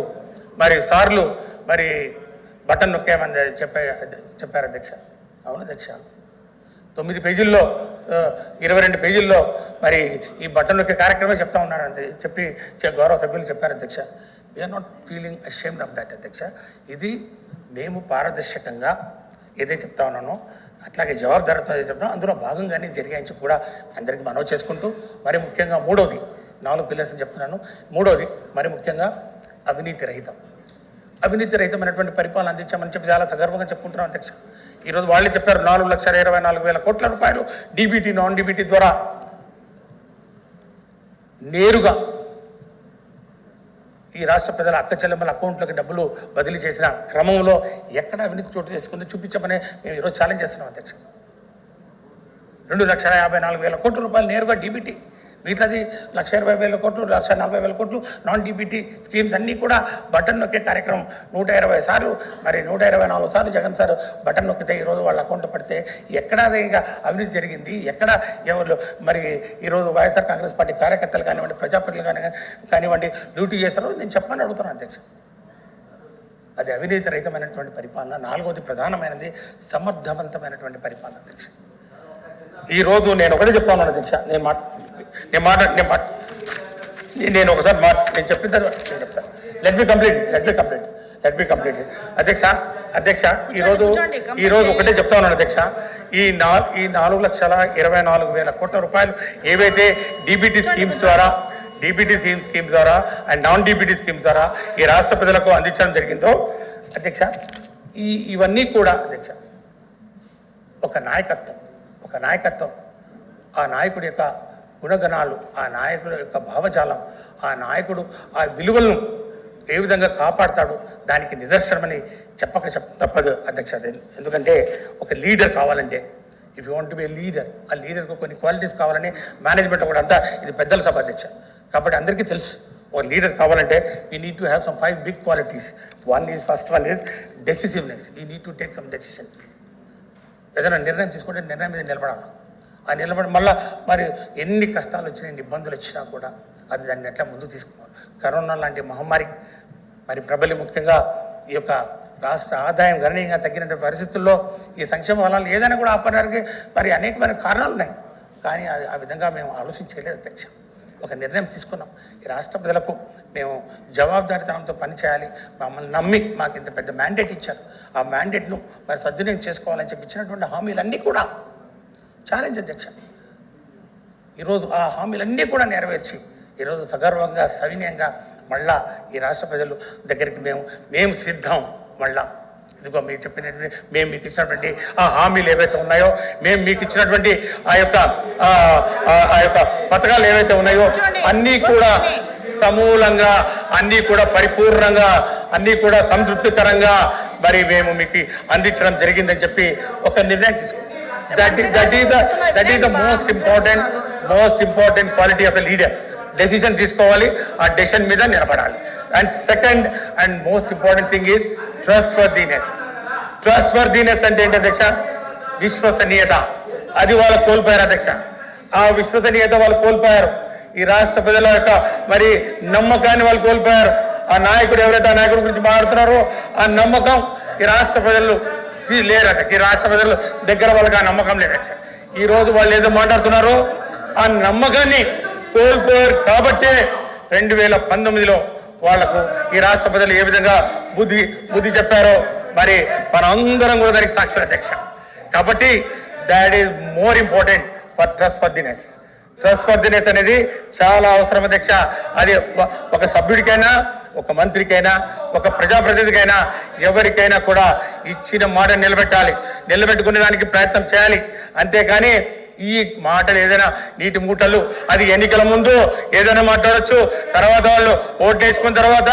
మరి సార్లు మరి బటన్ నొక్కేమని చెప్పారు అధ్యక్ష. అవును అధ్యక్ష, 9 పేజీల్లో 22 పేజీల్లో మరి ఈ బటన్ నొక్కే కార్యక్రమం చెప్తా ఉన్నారండి చెప్పి గౌరవ సభ్యులు చెప్పారు అధ్యక్ష. We are not feeling ashamed of that అధ్యక్ష. ఇది మేము పారదర్శకంగా ఏదైతే చెప్తా ఉన్నానో అట్లాగే జవాబుదారీతో చెప్తాం, అందులో భాగంగానే జరిగాయని చెప్పి కూడా అందరికీ మనవి చేసుకుంటూ, మరి ముఖ్యంగా 3వది 4 పిల్లర్స్ అని చెప్తున్నాను. 3వది మరి ముఖ్యంగా అవినీతి రహితమైనటువంటి పరిపాలన అందించామని చెప్పి చాలా సగర్వంగా చెప్పుకుంటున్నాం అధ్యక్ష. ఈరోజు వాళ్ళే చెప్పారు 4,24,000 కోట్ల రూపాయలు డీబీటీ, నాన్ డీబీటీ ద్వారా నేరుగా ఈ రాష్ట్ర ప్రజల అక్క చెల్లెమ్మల అకౌంట్లకు డబ్బులు బదిలీ చేసిన క్రమంలో ఎక్కడ అవినీతి చోటు చేసుకుందో చూపించమని మేము ఈరోజు ఛాలెంజ్ చేస్తున్నాం అధ్యక్ష. 2,54,000 కోట్ల రూపాయలు నేరుగా డీబీటీ, మిగతాది 1,20,000 కోట్లు, 1,40,000 కోట్లు నాన్ డీబీటీ స్కీమ్స్ అన్నీ కూడా బటన్ నొక్కే కార్యక్రమం 120 సార్లు, మరి 124 సార్లు జగన్ సార్ బటన్ నొక్కితే ఈరోజు వాళ్ళ అకౌంట్ పడితే ఎక్కడ ఇంకా అవినీతి జరిగింది, ఎక్కడ ఎవరు మరి ఈరోజు వైఎస్ఆర్ కాంగ్రెస్ పార్టీ కార్యకర్తలు కానివ్వండి, ప్రజాప్రతినిధులు కానివ్వండి డ్యూటీ చేస్తారో నేను చెప్పని అడుగుతున్నాను అధ్యక్ష. అది అవినీతి రహితమైనటువంటి పరిపాలన. 4వది ప్రధానమైనది సమర్థవంతమైనటువంటి పరిపాలన అధ్యక్ష. ఈరోజు నేను ఒకటే చెప్తాను అధ్యక్ష, నేను ఒకసారి నేను చెప్పిన తర్వాత నేను చెప్తాను. లెట్ బి కంప్లీట్ అధ్యక్ష. ఈరోజు ఒకటే చెప్తా ఉన్నాను అధ్యక్ష. ఈ 4,24,000 కోట్ల రూపాయలు ఏవైతే డీబీటీ స్కీమ్స్ ద్వారా అండ్ నాన్ డీబీటీ స్కీమ్స్ ద్వారా ఈ రాష్ట్ర ప్రజలకు అందించడం జరిగిందో అధ్యక్ష, ఇవన్నీ కూడా అధ్యక్ష ఒక నాయకత్వం, ఆ నాయకుడి యొక్క గుణగణాలు, ఆ నాయకుడి యొక్క భావజాలం, ఆ నాయకుడు ఆ విలువలను ఏ విధంగా కాపాడతాడు దానికి నిదర్శనమని తప్పదు అధ్యక్ష. ఎందుకంటే ఒక లీడర్ కావాలంటే, if you want to be A leader, ఆ లీడర్కు కొన్ని క్వాలిటీస్ కావాలని మేనేజ్మెంట్ కూడా అంతా ఇది పెద్దల సభ అధ్యక్ష. కాబట్టి అందరికీ తెలుసు ఒక లీడర్ కావాలంటే we need to have some 5 big qualities. First one is decisiveness. You need to take some decisions. ఏదైనా నిర్ణయం తీసుకుంటే నిర్ణయం మీద నిలబడాలి. ఆ నిలబడి మళ్ళీ మరి ఎన్ని కష్టాలు వచ్చినా, ఎన్ని ఇబ్బందులు వచ్చినా కూడా అది దాన్ని ఎట్లా ముందుకు తీసుకున్నాం. కరోనా లాంటి మహమ్మారి మరి ప్రబలి ముఖ్యంగా ఈ యొక్క రాష్ట్ర ఆదాయం గణనీయంగా తగ్గినటువంటి పరిస్థితుల్లో ఈ సంక్షేమ ఫలాలు ఏదైనా కూడా ఆపడానికి మరి అనేకమైన కారణాలు ఉన్నాయి. కానీ ఆ విధంగా మేము ఆలోచించలేదు అధ్యక్ష. ఒక నిర్ణయం తీసుకున్నాం. ఈ రాష్ట్ర ప్రజలకు మేము జవాబుదారీతనంతో పనిచేయాలి. మమ్మల్ని నమ్మి మాకు ఇంత పెద్ద మ్యాండేట్ ఇచ్చారు. ఆ మ్యాండేట్ను మరి సద్వినియోగం చేసుకోవాలని చెప్పి ఇచ్చినటువంటి హామీలన్నీ కూడా ఛాలెంజ్ అధ్యక్ష. ఈరోజు ఆ హామీలన్నీ కూడా నెరవేర్చి ఈరోజు సగర్వంగా సవినయంగా మళ్ళా ఈ రాష్ట్ర ప్రజలు దగ్గరికి మేము సిద్ధం. మళ్ళా ఇదిగో మీరు చెప్పినటువంటి మేము మీకు ఇచ్చినటువంటి ఆ హామీలు ఏవైతే ఉన్నాయో, మేము మీకు ఇచ్చినటువంటి ఆ యొక్క పథకాలు ఏవైతే ఉన్నాయో అన్నీ కూడా సమూలంగా, అన్నీ కూడా పరిపూర్ణంగా, అన్నీ కూడా సంతృప్తికరంగా మరి మేము మీకు అందించడం జరిగిందని చెప్పి ఒక నిర్ణయం తీసుకున్నాం. That is the most important quality of a leader. Decision తీసుకోవాలి, ఆ డెసిషన్ మీద నిలబడాలి. And second and most important thing is trustworthiness అంటే ఏంటి అధ్యక్ష? విశ్వసనీయత. అది వాళ్ళు కోల్పోయారు అధ్యక్ష. ఆ విశ్వసనీయత వాళ్ళు కోల్పోయారు. ఈ రాష్ట్ర ప్రజల యొక్క మరి నమ్మకాన్ని వాళ్ళు కోల్పోయారు. ఆ నాయకుడు ఎవరైతే ఆ నాయకుడి గురించి మాట్లాడుతున్నారో ఆ నమ్మకం ఈ రాష్ట్ర ప్రజలు లేరు అధ్యక్ష. ఈ రాష్ట్ర ప్రజల దగ్గర వాళ్ళకి ఆ నమ్మకం లేదు అధ్యక్ష. ఈ రోజు వాళ్ళు ఏదో మాట్లాడుతున్నారో ఆ నమ్మకాన్ని కోల్పోయారు. కాబట్టే 2019లో వాళ్లకు ఈ రాష్ట్ర ప్రజలు ఏ విధంగా బుద్ధి చెప్పారో మరి మనందరం కూడా దానికి సాక్షి అధ్యక్ష. కాబట్టి that is more important for trustworthiness అనేది చాలా అవసరం అధ్యక్ష. అది ఒక సభ్యుడికైనా, ఒక మంత్రికైనా, ఒక ప్రజాప్రతినిధికైనా, ఎవరికైనా కూడా ఇచ్చిన మాట నిలబెట్టుకునే దానికి ప్రయత్నం చేయాలి. అంతేకాని ఈ మాటలు ఏదైనా నీటి మూటలు, అది ఎన్నికల ముందు ఏదైనా మాట్లాడచ్చు, తర్వాత వాళ్ళు ఓటు వేసుకున్న తర్వాత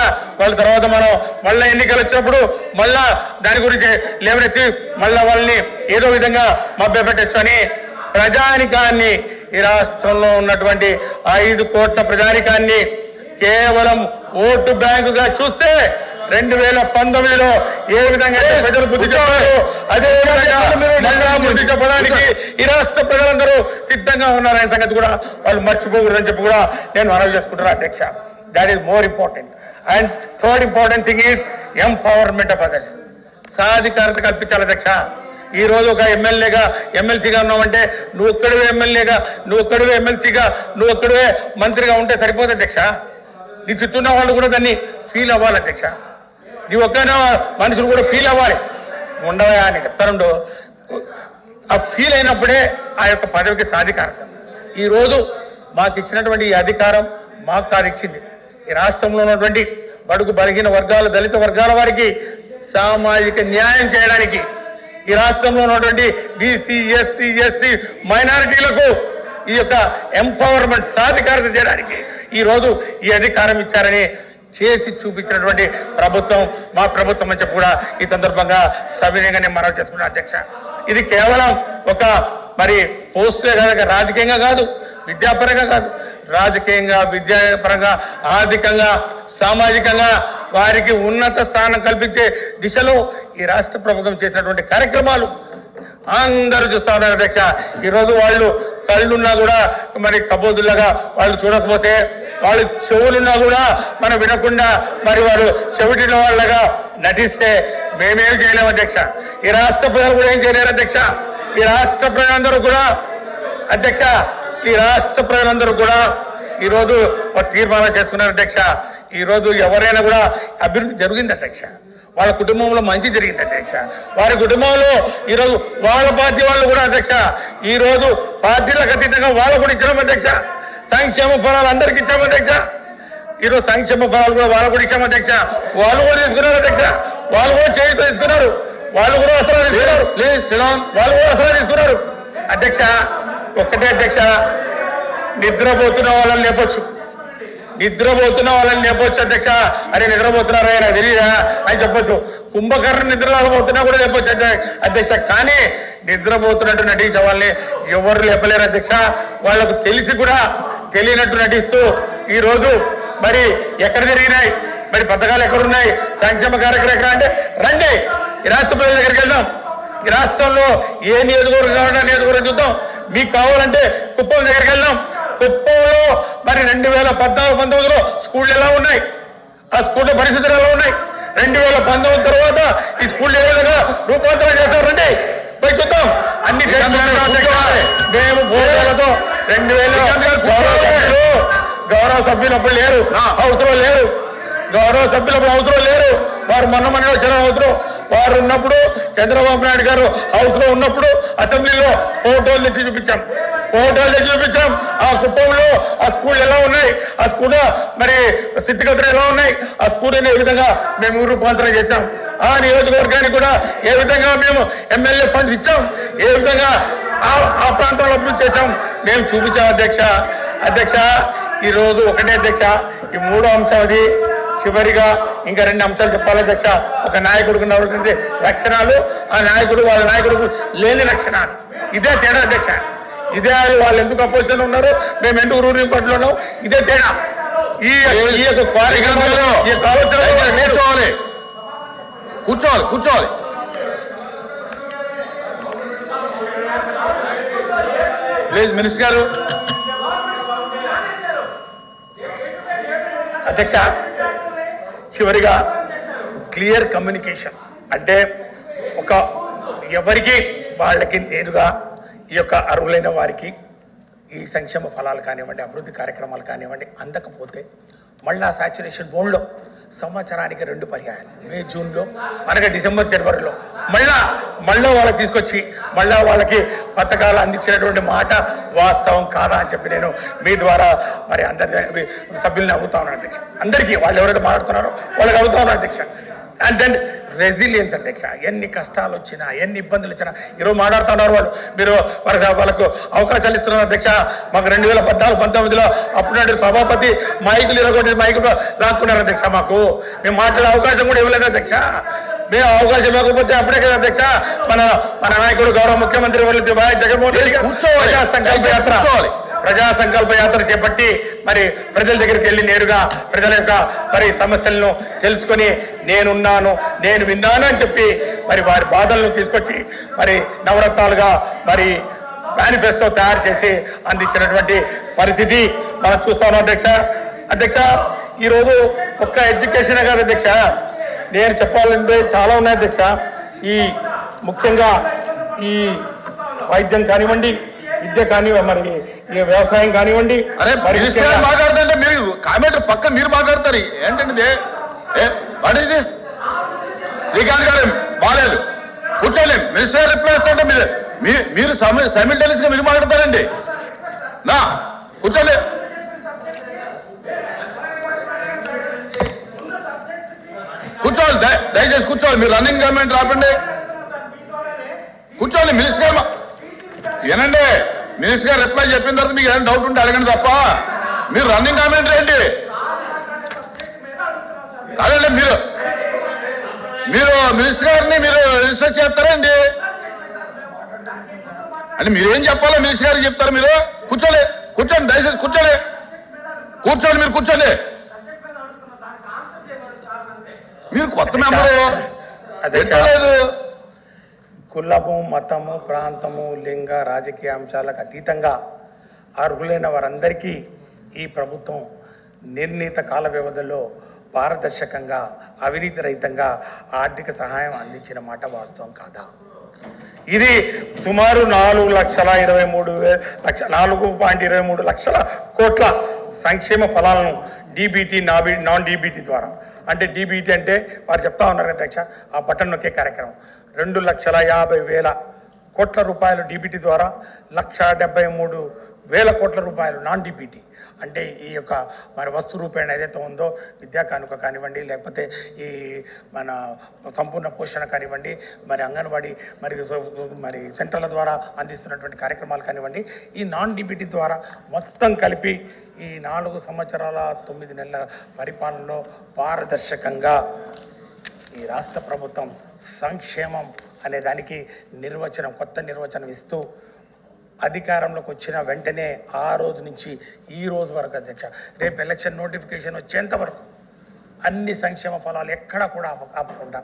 మనం మళ్ళీ ఎన్నికలు వచ్చినప్పుడు మళ్ళా దాని గురించి లేవనెత్తి మళ్ళా వాళ్ళని ఏదో విధంగా మభ్యపెట్టచ్చు అని ప్రజానికాన్ని, ఈ రాష్ట్రంలో ఉన్నటువంటి 5 కోట్ల ప్రజానికాన్ని కేవలం ఓటు బ్యాంకుగా చూస్తే 2019లో ఏ విధంగా ప్రజలు బుద్ధి చెప్పారు అదే విధంగా మళ్ళా బుద్ధి చెప్పడానికి ఈ రాష్ట్ర ప్రజలందరూ సిద్ధంగా ఉన్నారనే సంగతి కూడా వాళ్ళు మర్చిపోకూడదని చెప్పి కూడా నేను మనవి చేసుకుంటున్నాను అధ్యక్ష. That is more important. And third important thing is empowerment of others. సాధికారత కల్పించాలి అధ్యక్ష. ఈ రోజు ఒక ఎమ్మెల్సీగా ఉన్నావంటే నువ్వు ఒక్కడివే ఎమ్మెల్యేగా, నువ్వు ఒక్కడివే ఎమ్మెల్సీగా, నువ్వు ఒక్కడివే మంత్రిగా ఉంటే సరిపోదు అధ్యక్ష. నీ చుట్టూ ఉన్న వాళ్ళు కూడా దాన్ని ఫీల్ అవ్వాలి అధ్యక్ష. నీ ఒక్కైనా మనుషులు కూడా ఫీల్ అవ్వాలి. ఉండవా అని చెప్తారుండో ఆ ఫీల్ అయినప్పుడే ఆ యొక్క పదవికి సాధికారత. ఈరోజు మాకు ఇచ్చినటువంటి ఈ అధికారం మాకు కాదు ఇచ్చింది. ఈ రాష్ట్రంలో ఉన్నటువంటి బడుగు బలహీన వర్గాలు, దళిత వర్గాల వారికి సామాజిక న్యాయం చేయడానికి, ఈ రాష్ట్రంలో ఉన్నటువంటి బీసీ, ఎస్సీ, ఎస్టీ మైనారిటీలకు ఈ యొక్క ఎంపవర్మెంట్ సాధికారత చేయడానికి ఈరోజు ఈ అధికారం ఇచ్చారని చేసి చూపించినటువంటి ప్రభుత్వం మా ప్రభుత్వం అని చెప్పి కూడా ఈ సందర్భంగా సవినయంగా నేను మనవి చేసుకున్నాను అధ్యక్ష. ఇది కేవలం ఒక మరి పోస్టులే కాదు, రాజకీయంగా కాదు, విద్యాపరంగా కాదు, రాజకీయంగా, విద్యాపరంగా, ఆర్థికంగా, సామాజికంగా వారికి ఉన్నత స్థానం కల్పించే దిశలో ఈ రాష్ట్ర ప్రభుత్వం చేసినటువంటి కార్యక్రమాలు అందరూ చూస్తా ఉన్నారు అధ్యక్ష. ఈరోజు వాళ్ళు కళ్ళున్నా కూడా మరి కబోదులాగా వాళ్ళు చూడకపోతే, వాళ్ళు చెవులున్నా కూడా మనం వినకుండా మరి వాళ్ళు చెవిటిన వాళ్ళగా నటిస్తే మేమేం చేయలేము అధ్యక్ష. ఈ రాష్ట్ర ప్రజలు కూడా ఏం చేయలేరు అధ్యక్ష. ఈ రాష్ట్ర ప్రజలందరూ కూడా అధ్యక్ష, ఈ రాష్ట్ర ప్రజలందరూ కూడా ఈరోజు ఒక తీర్మానం చేసుకున్నారు అధ్యక్ష. ఈరోజు ఎవరైనా కూడా అభివృద్ధి జరిగింది అధ్యక్ష, వాళ్ళ కుటుంబంలో మంచి జరిగింది అధ్యక్ష. వారి కుటుంబంలో ఈరోజు వాళ్ళ పార్టీ వాళ్ళు కూడా అధ్యక్ష ఈరోజు పార్టీలకు అతీతంగా వాళ్ళు కూడా ఇచ్చాము అధ్యక్ష. సంక్షేమ ఫలాలు అందరికీ ఇచ్చాము అధ్యక్ష. ఈరోజు సంక్షేమ ఫలాలు కూడా వాళ్ళు కూడా ఇచ్చాము అధ్యక్ష. వాళ్ళు కూడా తీసుకున్నారు అధ్యక్ష, వాళ్ళు కూడా చేయితో తీసుకున్నారు, వాళ్ళు కూడా అసలు తీసుకున్నారు, వాళ్ళు కూడా అసలు తీసుకున్నారు అధ్యక్ష. ఒక్కటే అధ్యక్ష, నిద్రపోతున్న వాళ్ళని లేపొచ్చు, నిద్రపోతున్న వాళ్ళని లేపొచ్చు అధ్యక్ష. అరే నిద్రపోతున్నారా నాకు తెలియదా అని చెప్పొచ్చు. కుంభకర్ణ నిద్రపోతున్నా కూడా లేపొచ్చు అధ్యక్ష. కానీ నిద్రపోతున్నట్టు నటించే వాళ్ళని ఎవరు లేపలేరు అధ్యక్ష. వాళ్ళకు తెలిసి కూడా తెలియనట్టు నటిస్తూ ఈరోజు మరి ఎక్కడ జరిగినాయి, మరి పథకాలు ఎక్కడున్నాయి, సంక్షేమ కార్యక్రమం ఎక్కడ అంటే రండి ఈ రాష్ట్ర ప్రజల దగ్గరికి వెళ్దాం. ఈ రాష్ట్రంలో ఏ నియోజకవర్గం కావాలన్నా నియోజకవర్గం చూద్దాం. మీకు కావాలంటే కుప్పం దగ్గరికి వెళ్దాం. కుప్పంలో మరి 2014-19లో స్కూళ్ళు ఎలా ఉన్నాయి, ఆ స్కూళ్ళ పరిస్థితులు ఎలా ఉన్నాయి, 2019 తర్వాత ఈ స్కూళ్ళు ఏ విధంగా రూపాంతరం చేస్తారండి పోయి చూద్దాం. అన్ని మేము భోజనాలతో 2000 గౌరవ సభ్యులు అప్పుడు లేరు, అవసరం లేరు, గౌరవ సభ్యులు అప్పుడు అవసరం లేరు. వారు మొన్న వచ్చిన అవసరం వారు ఉన్నప్పుడు చంద్రబాబు నాయుడు గారు హౌస్లో ఉన్నప్పుడు అసెంబ్లీలో ఫోటోలు తెచ్చి చూపించాం. ఆ కుప్పంలో ఆ స్కూల్ ఎలా ఉన్నాయి, ఆ స్కూల్ మరి స్థితిగతులు ఎలా ఉన్నాయి, ఆ స్కూల్ ఏ విధంగా మేము రూపాంతరం చేశాం, ఆ నియోజకవర్గానికి కూడా ఏ విధంగా మేము ఎమ్మెల్యే ఫండ్స్ ఇచ్చాం, ఏ విధంగా ఆ ప్రాంతంలో అభివృద్ధి చేశాం మేము చూపించాం అధ్యక్ష. ఈరోజు ఒకటే అధ్యక్ష, ఈ 3వ అంశం అది. చివరిగా ఇంకా 2 అంశాలు చెప్పాలి అధ్యక్ష. ఒక నాయకుడికి ఉన్నటువంటి లక్షణాలు, ఆ నాయకుడు వాళ్ళ నాయకుడికి లేని లక్షణాలు. ఇదే తేడా అధ్యక్ష. ఇదే వాళ్ళు ఎందుకు అపోజిషన్ ఉన్నారు, మేము ఎందుకు రూలింగ్ పార్టీలో ఉన్నాం, ఇదే తేడా. ఈ యొక్క కార్యక్రమంలో ఈ ఆలోచన నేర్చుకోవాలి. కూర్చోవాలి ప్లీజ్ మినిస్టర్ గారు. అధ్యక్ష, చివరిగా క్లియర్ కమ్యూనికేషన్ అంటే ఒక ఎవరికి వాళ్ళకి నేరుగా ఈ యొక్క అర్హులైన వారికి ఈ సంక్షేమ ఫలాలు కానివ్వండి, అభివృద్ధి కార్యక్రమాలు కానివ్వండి అందకపోతే మళ్ళా సాచ్యురేషన్ బోన్లో సంవత్సరానికి 2 పర్యాయాలు మే జూన్లో మనకి డిసెంబర్ జనవరిలో మళ్ళా వాళ్ళకి తీసుకొచ్చి మళ్ళా వాళ్ళకి పథకాలు అందించినటువంటి మాట వాస్తవం కాదా అని చెప్పి నేను మీ ద్వారా మరి అందరి సభ్యుల్ని అడుగుతా ఉన్నాను అధ్యక్ష. అందరికీ వాళ్ళు ఎవరైతే మాట్లాడుతున్నారో వాళ్ళకి అడుగుతా ఉన్నాను అధ్యక్ష. అండ్ దెన్ రెసిలియన్స్ అధ్యక్ష. ఎన్ని కష్టాలు వచ్చినా, ఎన్ని ఇబ్బందులు వచ్చినా ఈరోజు మాట్లాడుతున్నారు వాళ్ళు. మీరు వాళ్ళకు అవకాశాలు ఇస్తున్నారు అధ్యక్ష. మాకు 2014-19లో అప్పుడు సభాపతి మైకులు ఇరగొట్టి మైకులు లాక్కున్నారు అధ్యక్ష. మాకు మేము మాట్లాడే అవకాశం కూడా ఇవ్వలేదు అధ్యక్ష. మేము అవకాశం ఇవ్వకపోతే అప్పుడే కదా అధ్యక్ష మన నాయకుడు గౌరవ ముఖ్యమంత్రి జగన్మోహన్ రెడ్డి గారు ప్రజా సంకల్ప యాత్ర చేపట్టి మరి ప్రజల దగ్గరికి వెళ్ళి నేరుగా ప్రజల యొక్క మరి సమస్యలను తెలుసుకొని నేనున్నాను, నేను విన్నాను అని చెప్పి మరి వారి బాధలను తీసుకొచ్చి మరి నవరత్నాలుగా మరి మేనిఫెస్టో తయారు చేసి అందించినటువంటి పరిస్థితి మనం చూస్తాను అధ్యక్ష. ఈరోజు ఒక్క ఎడ్యుకేషన్ కాదు అధ్యక్ష, నేను చెప్పాలంటే చాలా ఉన్నాయి అధ్యక్ష. ఈ ముఖ్యంగా ఈ వైద్యం కానివ్వండి, విద్య కానివ్వండి, మరి ఈ వ్యవసాయం కానివ్వండి. అరే మాట్లాడుతుంటే మీరు కామెంట్ పక్క మీరు మాట్లాడతారు ఏంటంటే శ్రీకాంత్ గారు బాగాలేదు కూర్చోలేం. మినిస్టర్ రిప్లై వస్తుంటే మీరు సైమిల్టేనియస్ గా మీరు మాట్లాడతారండి. నా కూర్చోలే కూర్చోవాలి, దయచేసి కూర్చోవాలి. మీరు రన్నింగ్ గవర్నమెంట్ రాకండి, కూర్చోవాలి. మినిస్టర్ గారు ఏనండి, మినిస్టర్ గారు రిప్లై చెప్పిన తర్వాత మీకు ఏదైనా డౌట్ ఉంటే అడగండి తప్ప మీరు రన్నింగ్ కామెంట్ ఏంటి? మీరు మినిస్టర్ గారిని మీరు రిజిస్టర్ చేస్తారండి అని మీరేం చెప్పాలో మినిస్టర్ గారికి చెప్తారు. మీరు కూర్చోండి, కూర్చోండి, దయచేసి కూర్చోండి, కూర్చోండి, మీరు కూర్చోండి. మీరు కొత్త మెంబరు లేదు. కులము, మతము, ప్రాంతము, లింగ, రాజకీయ అంశాలకు అతీతంగా అర్హులైన వారందరికీ ఈ ప్రభుత్వం నిర్ణీత కాల వ్యవధిలో పారదర్శకంగా, అవినీతి రహితంగా ఆర్థిక సహాయం అందించిన మాట వాస్తవం కాదా? ఇది సుమారు 4,23,00,4.23 లక్షల కోట్ల సంక్షేమ ఫలాలను డీబీటీ, నాన్ డీబీటీ ద్వారా, అంటే డీబీటీ అంటే వారు చెప్తా ఉన్నారు అధ్యక్ష, ఆ బటన్ నొక్కే కార్యక్రమం 2,50,000 కోట్ల రూపాయలు డీబీటీ ద్వారా, 1,73,000 కోట్ల రూపాయలు నాన్ డీబీటీ. అంటే ఈ యొక్క మరి వస్తు రూపేణ ఏదైతే ఉందో, విద్యా కానుక కానివ్వండి, లేకపోతే ఈ మన సంపూర్ణ పోషణ కానివ్వండి, మరి అంగన్వాడీ మరి సెంటర్ల ద్వారా అందిస్తున్నటువంటి కార్యక్రమాలు కానివ్వండి, ఈ నాన్ డీబీటీ ద్వారా మొత్తం కలిపి ఈ 4 సంవత్సరాల 9 నెలల పరిపాలనలో పారదర్శకంగా ఈ రాష్ట్ర ప్రభుత్వం సంక్షేమం అనే దానికి కొత్త నిర్వచనం ఇస్తూ అధికారంలోకి వచ్చిన వెంటనే ఆ రోజు నుంచి ఈ రోజు వరకు అధ్యక్ష, రేపు ఎలక్షన్ నోటిఫికేషన్ వచ్చేంత వరకు అన్ని సంక్షేమ ఫలాలు ఎక్కడా కూడా ఆపకుండా,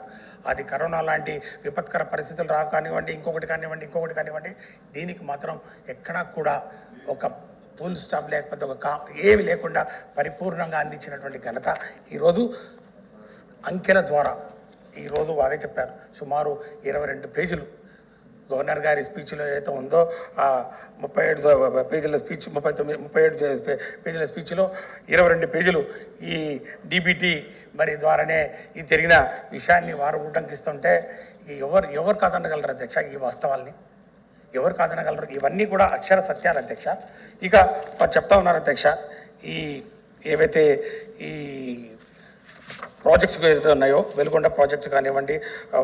అది కరోనా లాంటి విపత్కర పరిస్థితులు కానివ్వండి, ఇంకొకటి కానివ్వండి, దీనికి మాత్రం ఎక్కడా కూడా ఒక ఫుల్ స్టాప్ లేకపోతే ఏమి లేకుండా పరిపూర్ణంగా అందించినటువంటి ఘనత ఈరోజు అంకెల ద్వారా ఈరోజు వారే చెప్పారు. సుమారు 22 పేజీలు గవర్నర్ గారి స్పీచ్లో ఏదైతే ఉందో, ఆ 37 పేజీల స్పీచ్, 37 పేజీల స్పీచ్లో 22 పేజీలు ఈ డీబీటీ మరి ద్వారానే ఈ జరిగిన విషయాన్ని వారు ఉటంకిస్తుంటే ఎవరు కాదనగలరు అధ్యక్ష? ఈ వాస్తవాల్ని ఎవరు కాదనగలరు? ఇవన్నీ కూడా అక్షర సత్యాలు అధ్యక్ష. ఇక వారు చెప్తా ఉన్నారు అధ్యక్ష, ఈ ఏవైతే ఈ ప్రాజెక్ట్స్ ఏదైతే ఉన్నాయో, వెలుగొండ ప్రాజెక్టు కానివ్వండి,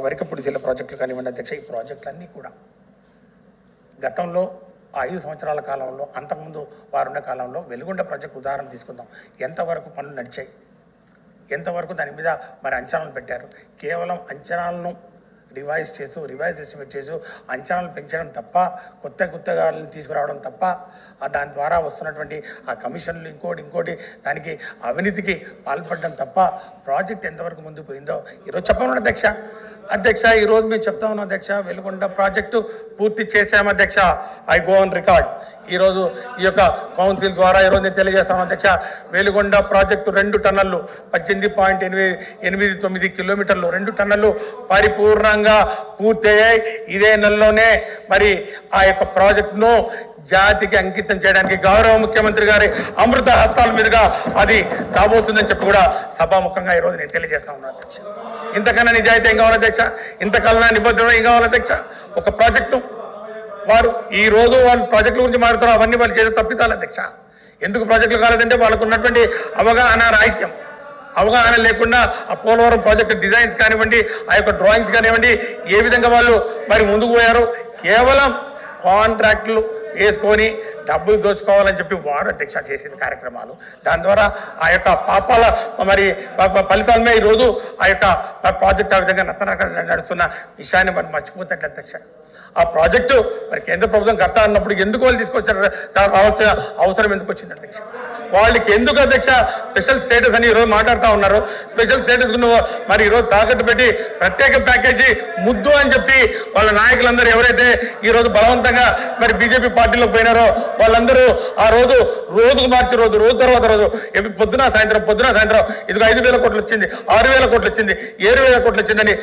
వరికపుడిశిల ప్రాజెక్టులు కానివ్వండి అధ్యక్ష, ఈ ప్రాజెక్టులన్నీ కూడా గతంలో 5 సంవత్సరాల కాలంలో, అంతకుముందు వారున్న కాలంలో వెలుగొండ ప్రాజెక్టు ఉదాహరణ తీసుకుందాం. ఎంతవరకు పనులు నడిచాయి, ఎంతవరకు దాని మీద మరి అంచనాలు పెట్టారు? కేవలం అంచనాలను రివైజ్ ఎస్టిమేట్ చేసి అంచనాలు పెంచడం తప్ప, కొత్తగా తీసుకురావడం తప్ప, దాని ద్వారా వస్తున్నటువంటి ఆ కమిషన్లు ఇంకోటి దానికి అవినీతికి పాల్పడడం తప్ప ప్రాజెక్ట్ ఎంతవరకు ముందు పోయిందో ఈరోజు చెప్పమన్నా అధ్యక్ష. ఈరోజు మేము చెప్తా ఉన్నాం అధ్యక్ష, వెలుగొండ ప్రాజెక్టు పూర్తి చేశాము అధ్యక్ష. I go on record. ఈరోజు ఈ యొక్క కౌన్సిల్ ద్వారా ఈరోజు నేను తెలియజేస్తాను అధ్యక్ష, వెలుగొండ ప్రాజెక్టు 2 టన్నళ్ళు 18.89 కిలోమీటర్లు 2 టన్నళ్ళు పరిపూర్ణంగా పూర్తయ్యాయి. ఇదే నెలలోనే మరి ఆ యొక్క ప్రాజెక్టును జాతికి అంకితం చేయడానికి గౌరవ ముఖ్యమంత్రి గారి అమృత హస్తాల మీదుగా అది రాబోతుందని చెప్పి కూడా సభాముఖంగా ఈరోజు నేను తెలియజేస్తా ఉన్నాను అధ్యక్ష. ఇంతకన్నా నిజాయితీ ఏం కావాలి అధ్యక్ష? ఇంతకన్నా నిబద్ధత ఏం కావాలి అధ్యక్ష? ఒక ప్రాజెక్టు వారు ఈ రోజు వాళ్ళు ప్రాజెక్టుల గురించి మాట్లాడుతారు, అవన్నీ వాళ్ళు చేసే తప్పిదాలు అధ్యక్ష. ఎందుకు ప్రాజెక్టులు కాలేదంటే వాళ్ళకు ఉన్నటువంటి అవగాహన లేకుండా ఆ పోలవరం ప్రాజెక్టు డిజైన్స్ కానివ్వండి, ఆ యొక్క డ్రాయింగ్స్ కానివ్వండి, ఏ విధంగా వాళ్ళు మరి ముందుకు పోయారు. కేవలం కాంట్రాక్టులు వేసుకొని డబ్బులు దోచుకోవాలని చెప్పి వారు అధ్యక్ష చేసిన కార్యక్రమాలు, దాని ద్వారా ఆ యొక్క పాపాల మరి ఫలితాలమే ఈరోజు ఆ యొక్క ప్రాజెక్ట్ ఆ విధంగా నడుస్తున్న విషయాన్ని మరి మర్చిపోతాడు అధ్యక్ష. ఆ ప్రాజెక్టు మరి కేంద్ర ప్రభుత్వం కర్త అన్నప్పుడు ఎందుకు వాళ్ళు తీసుకొచ్చారు? రావాల్సిన అవసరం ఎందుకు వచ్చింది అధ్యక్ష? వాళ్ళకి ఎందుకు అధ్యక్ష స్పెషల్ స్టేటస్ అని ఈరోజు మాట్లాడుతూ ఉన్నారు. స్పెషల్ స్టేటస్ మరి ఈరోజు తాకట్టు పెట్టి ప్రత్యేక ప్యాకేజీ ముద్దు అని చెప్పి వాళ్ళ నాయకులందరూ ఎవరైతే ఈరోజు బలవంతంగా మరి బీజేపీ పార్టీలోకి పోయినారో వాళ్ళందరూ ఆ రోజుకు మార్చి రోజు తర్వాత రోజు పొద్దున సాయంత్రం ఇదిగో 5,000 కోట్లు వచ్చింది, 6,000 కోట్లు వచ్చింది, 7,000 కోట్లు వచ్చిందని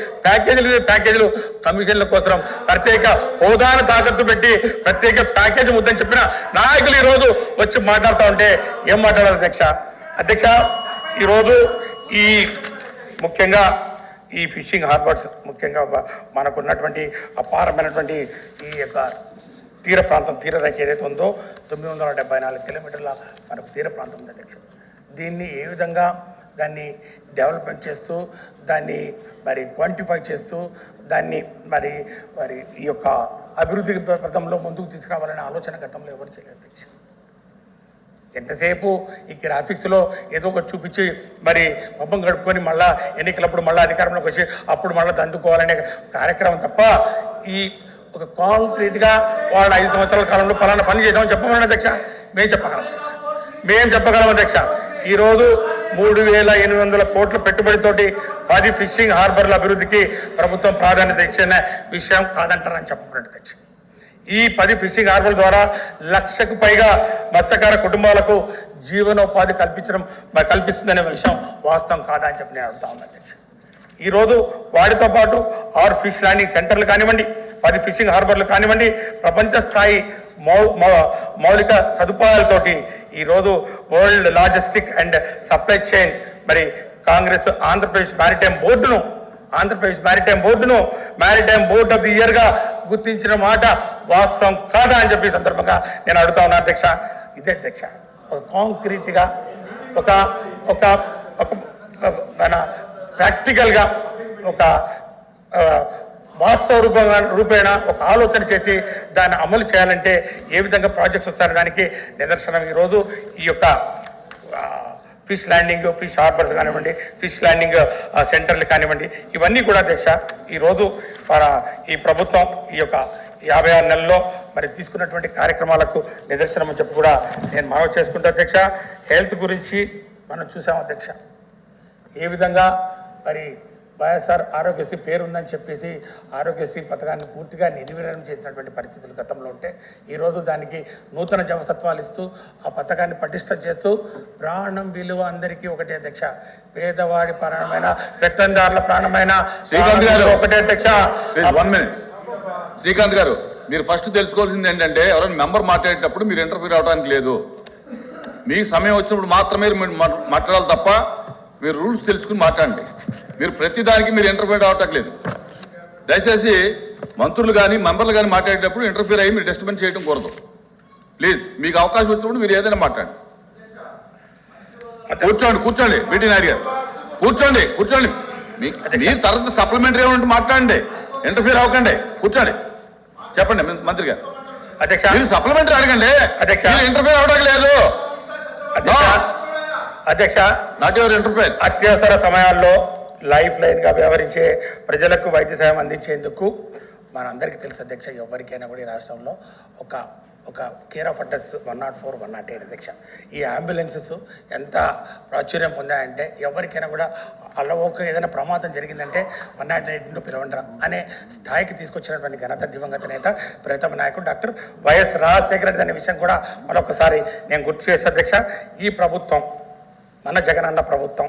ప్యాకేజీలు కమిషన్ల కోసం ప్రత్యేక హోదాను తాకట్టు పెట్టి ప్రత్యేక ప్యాకేజీ ముద్దని చెప్పిన నాయకులు ఈరోజు వచ్చి మాట్లాడుతూ ఉంటే ఏం మాట్లాడారు అధ్యక్ష? ఈరోజు ఈ ముఖ్యంగా ఈ ఫిషింగ్ హార్బర్స్, ముఖ్యంగా మనకున్నటువంటి అపారమైనటువంటి ఈ యొక్క తీరరేఖ ఏదైతే ఉందో 974 కిలోమీటర్ల మనకు తీర ప్రాంతం ఉంది అధ్యక్ష. దీన్ని ఏ విధంగా దాన్ని డెవలప్మెంట్ చేస్తూ, దాన్ని మరి క్వాంటిఫై చేస్తూ, దాన్ని మరి ఈ యొక్క అభివృద్ధి పథంలో ముందుకు తీసుకురావాలనే ఆలోచన గతంలో ఎవరు చేయలేదు అధ్యక్ష. ఎంతసేపు ఈ గ్రాఫిక్స్లో ఏదో ఒకటి చూపించి మరి పబ్బం గడుపుకొని మళ్ళా ఎన్నికలప్పుడు మళ్ళీ అధికారంలోకి వచ్చి అప్పుడు మళ్ళీ దందుకోవాలనే కార్యక్రమం తప్ప ఈ ఒక కాంక్రీట్గా వాళ్ళ 5 సంవత్సరాల కాలంలో పలానా పని చేద్దామని చెప్పమని అధ్యక్ష మేము చెప్పగలం అధ్యక్ష. ఈరోజు 3,800 కోట్ల పెట్టుబడితోటి 10 ఫిషింగ్ హార్బర్ల అభివృద్ధికి ప్రభుత్వం ప్రాధాన్యత ఇచ్చిన విషయం కాదంటారని చెప్పమని అధ్యక్ష. ఈ 10 ఫిషింగ్ హార్బర్ల ద్వారా 1,00,000కు పైగా మత్స్యకార కుటుంబాలకు జీవనోపాధి కల్పిస్తుందనే విషయం వాస్తవం కాదా అని చెప్పి నేను అడుగుతా ఉన్నాను అధ్యక్ష. ఈరోజు వాటితో పాటు 6 ఫిష్ ల్యాండింగ్ సెంటర్లు కానివ్వండి, 10 ఫిషింగ్ హార్బర్లు కానివ్వండి, ప్రపంచ స్థాయి మౌలిక సదుపాయాలతోటి ఈరోజు world logistic and supply chain మరి కాంగ్రెస్ ఆంధ్రప్రదేశ్ మ్యారిటైమ్ బోర్డును maritime board of the year గా గుర్తించిన మాట వాస్తవం కాదా అని చెప్పి సందర్భంగా నేను అడుగుతా ఉన్నా అధ్యక్ష. ఇదే అధ్యక్ష ఒక కాంక్రీట్ గా ఒక మన ప్రాక్టికల్ గా ఒక వాస్తవ రూపేణ ఒక ఆలోచన చేసి దాన్ని అమలు చేయాలంటే ఏ విధంగా ప్రాజెక్ట్స్ వస్తారో దానికి నిదర్శనం ఈరోజు ఈ యొక్క ఫిష్ ల్యాండింగ్, ఫిష్ హార్బర్స్ కానివ్వండి, ఫిష్ ల్యాండింగ్ సెంటర్లు కానివ్వండి, ఇవన్నీ కూడా అధ్యక్ష ఈరోజు ఈ ప్రభుత్వం ఈ యొక్క 56 నెలల్లో మరి తీసుకున్నటువంటి కార్యక్రమాలకు నిదర్శనం అని చెప్పి కూడా నేను మనవి చేసుకుంటా అధ్యక్ష. హెల్త్ గురించి మనం చూసాం అధ్యక్ష, ఏ విధంగా మరి వైఎస్ఆర్ ఆరోగ్యశ్రీ పేరుందని చెప్పేసి ఆరోగ్యశ్రీ పథకాన్ని పూర్తిగా నిర్వీర్యం చేసినటువంటి పరిస్థితులు గతంలో ఉంటే ఈరోజు దానికి నూతన జవసత్వాలు ఇస్తూ ఆ పథకాన్ని పటిష్టం చేస్తూ ప్రాణం విలువ అందరికీ ఒకటే అధ్యక్ష. పేదవాడి ప్రాణమైన, పెత్తందారుల ప్రాణమైన శ్రీకాంత్ గారు ఒకటే అధ్యక్ష. 1 minute శ్రీకాంత్ గారు, మీరు ఫస్ట్ తెలుసుకోవాల్సింది ఏంటంటే ఎవరైనా మెంబర్ మాట్లాడేటప్పుడు మీరు ఇంటర్ఫీర్ అవడానికి లేదు. మీ సమయం వచ్చినప్పుడు మాత్రమే మాట్లాడాలి తప్ప మీరు రూల్స్ తెలుసుకుని మాట్లాడండి. మీరు ప్రతిదానికి మీరు ఇంటర్ఫీర్ అవ్వట్లేదు. దయచేసి మంత్రులు కానీ మెంబర్లు కానీ మాట్లాడేటప్పుడు ఇంటర్ఫీర్ అయ్యి మీరు డిస్టర్బెన్స్ చేయడం కూడదు. ప్లీజ్, మీకు అవకాశం వచ్చినప్పుడు మీరు ఏదైనా మాట్లాడండి. కూర్చోండి వీటి నాయుడు గారు, కూర్చోండి. మీరు తర్వాత సప్లిమెంటరీ ఏమంటే మాట్లాడండి, ఇంటర్ఫీర్ అవ్వకండి, కూర్చోండి. చెప్పండి మంత్రి గారు. అధ్యక్ష, మీరు సప్లిమెంటరీ అడగండి. అధ్యక్ష, ఇంటర్ఫీర్ అవ్వడం లేదు అధ్యక్ష. Not your interfere. అత్యవసర సమయాల్లో లైఫ్ లైన్ గా వ్యవహరించే ప్రజలకు వైద్య సాయం అందించేందుకు మనందరికీ తెలుసు అధ్యక్ష. ఎవరికైనా కూడా ఈ రాష్ట్రంలో ఒక కేర్ ఆఫ్ అడ్రస్ 104, 108 అధ్యక్ష. ఈ అంబులెన్సెస్ ఎంత ప్రాచుర్యం పొందాయంటే ఎవరికైనా కూడా అలవోక ఏదైనా ప్రమాదం జరిగిందంటే 108 పిలవండి అనే స్థాయికి తీసుకొచ్చినటువంటి ఘనత దివంగత నేత ప్రియతమ నాయకుడు డాక్టర్ వైఎస్ రాజశేఖర రెడ్డి అనే విషయం కూడా మరొకసారి నేను గుర్తు చేసే అధ్యక్ష. ఈ ప్రభుత్వం మన జగనన్న ప్రభుత్వం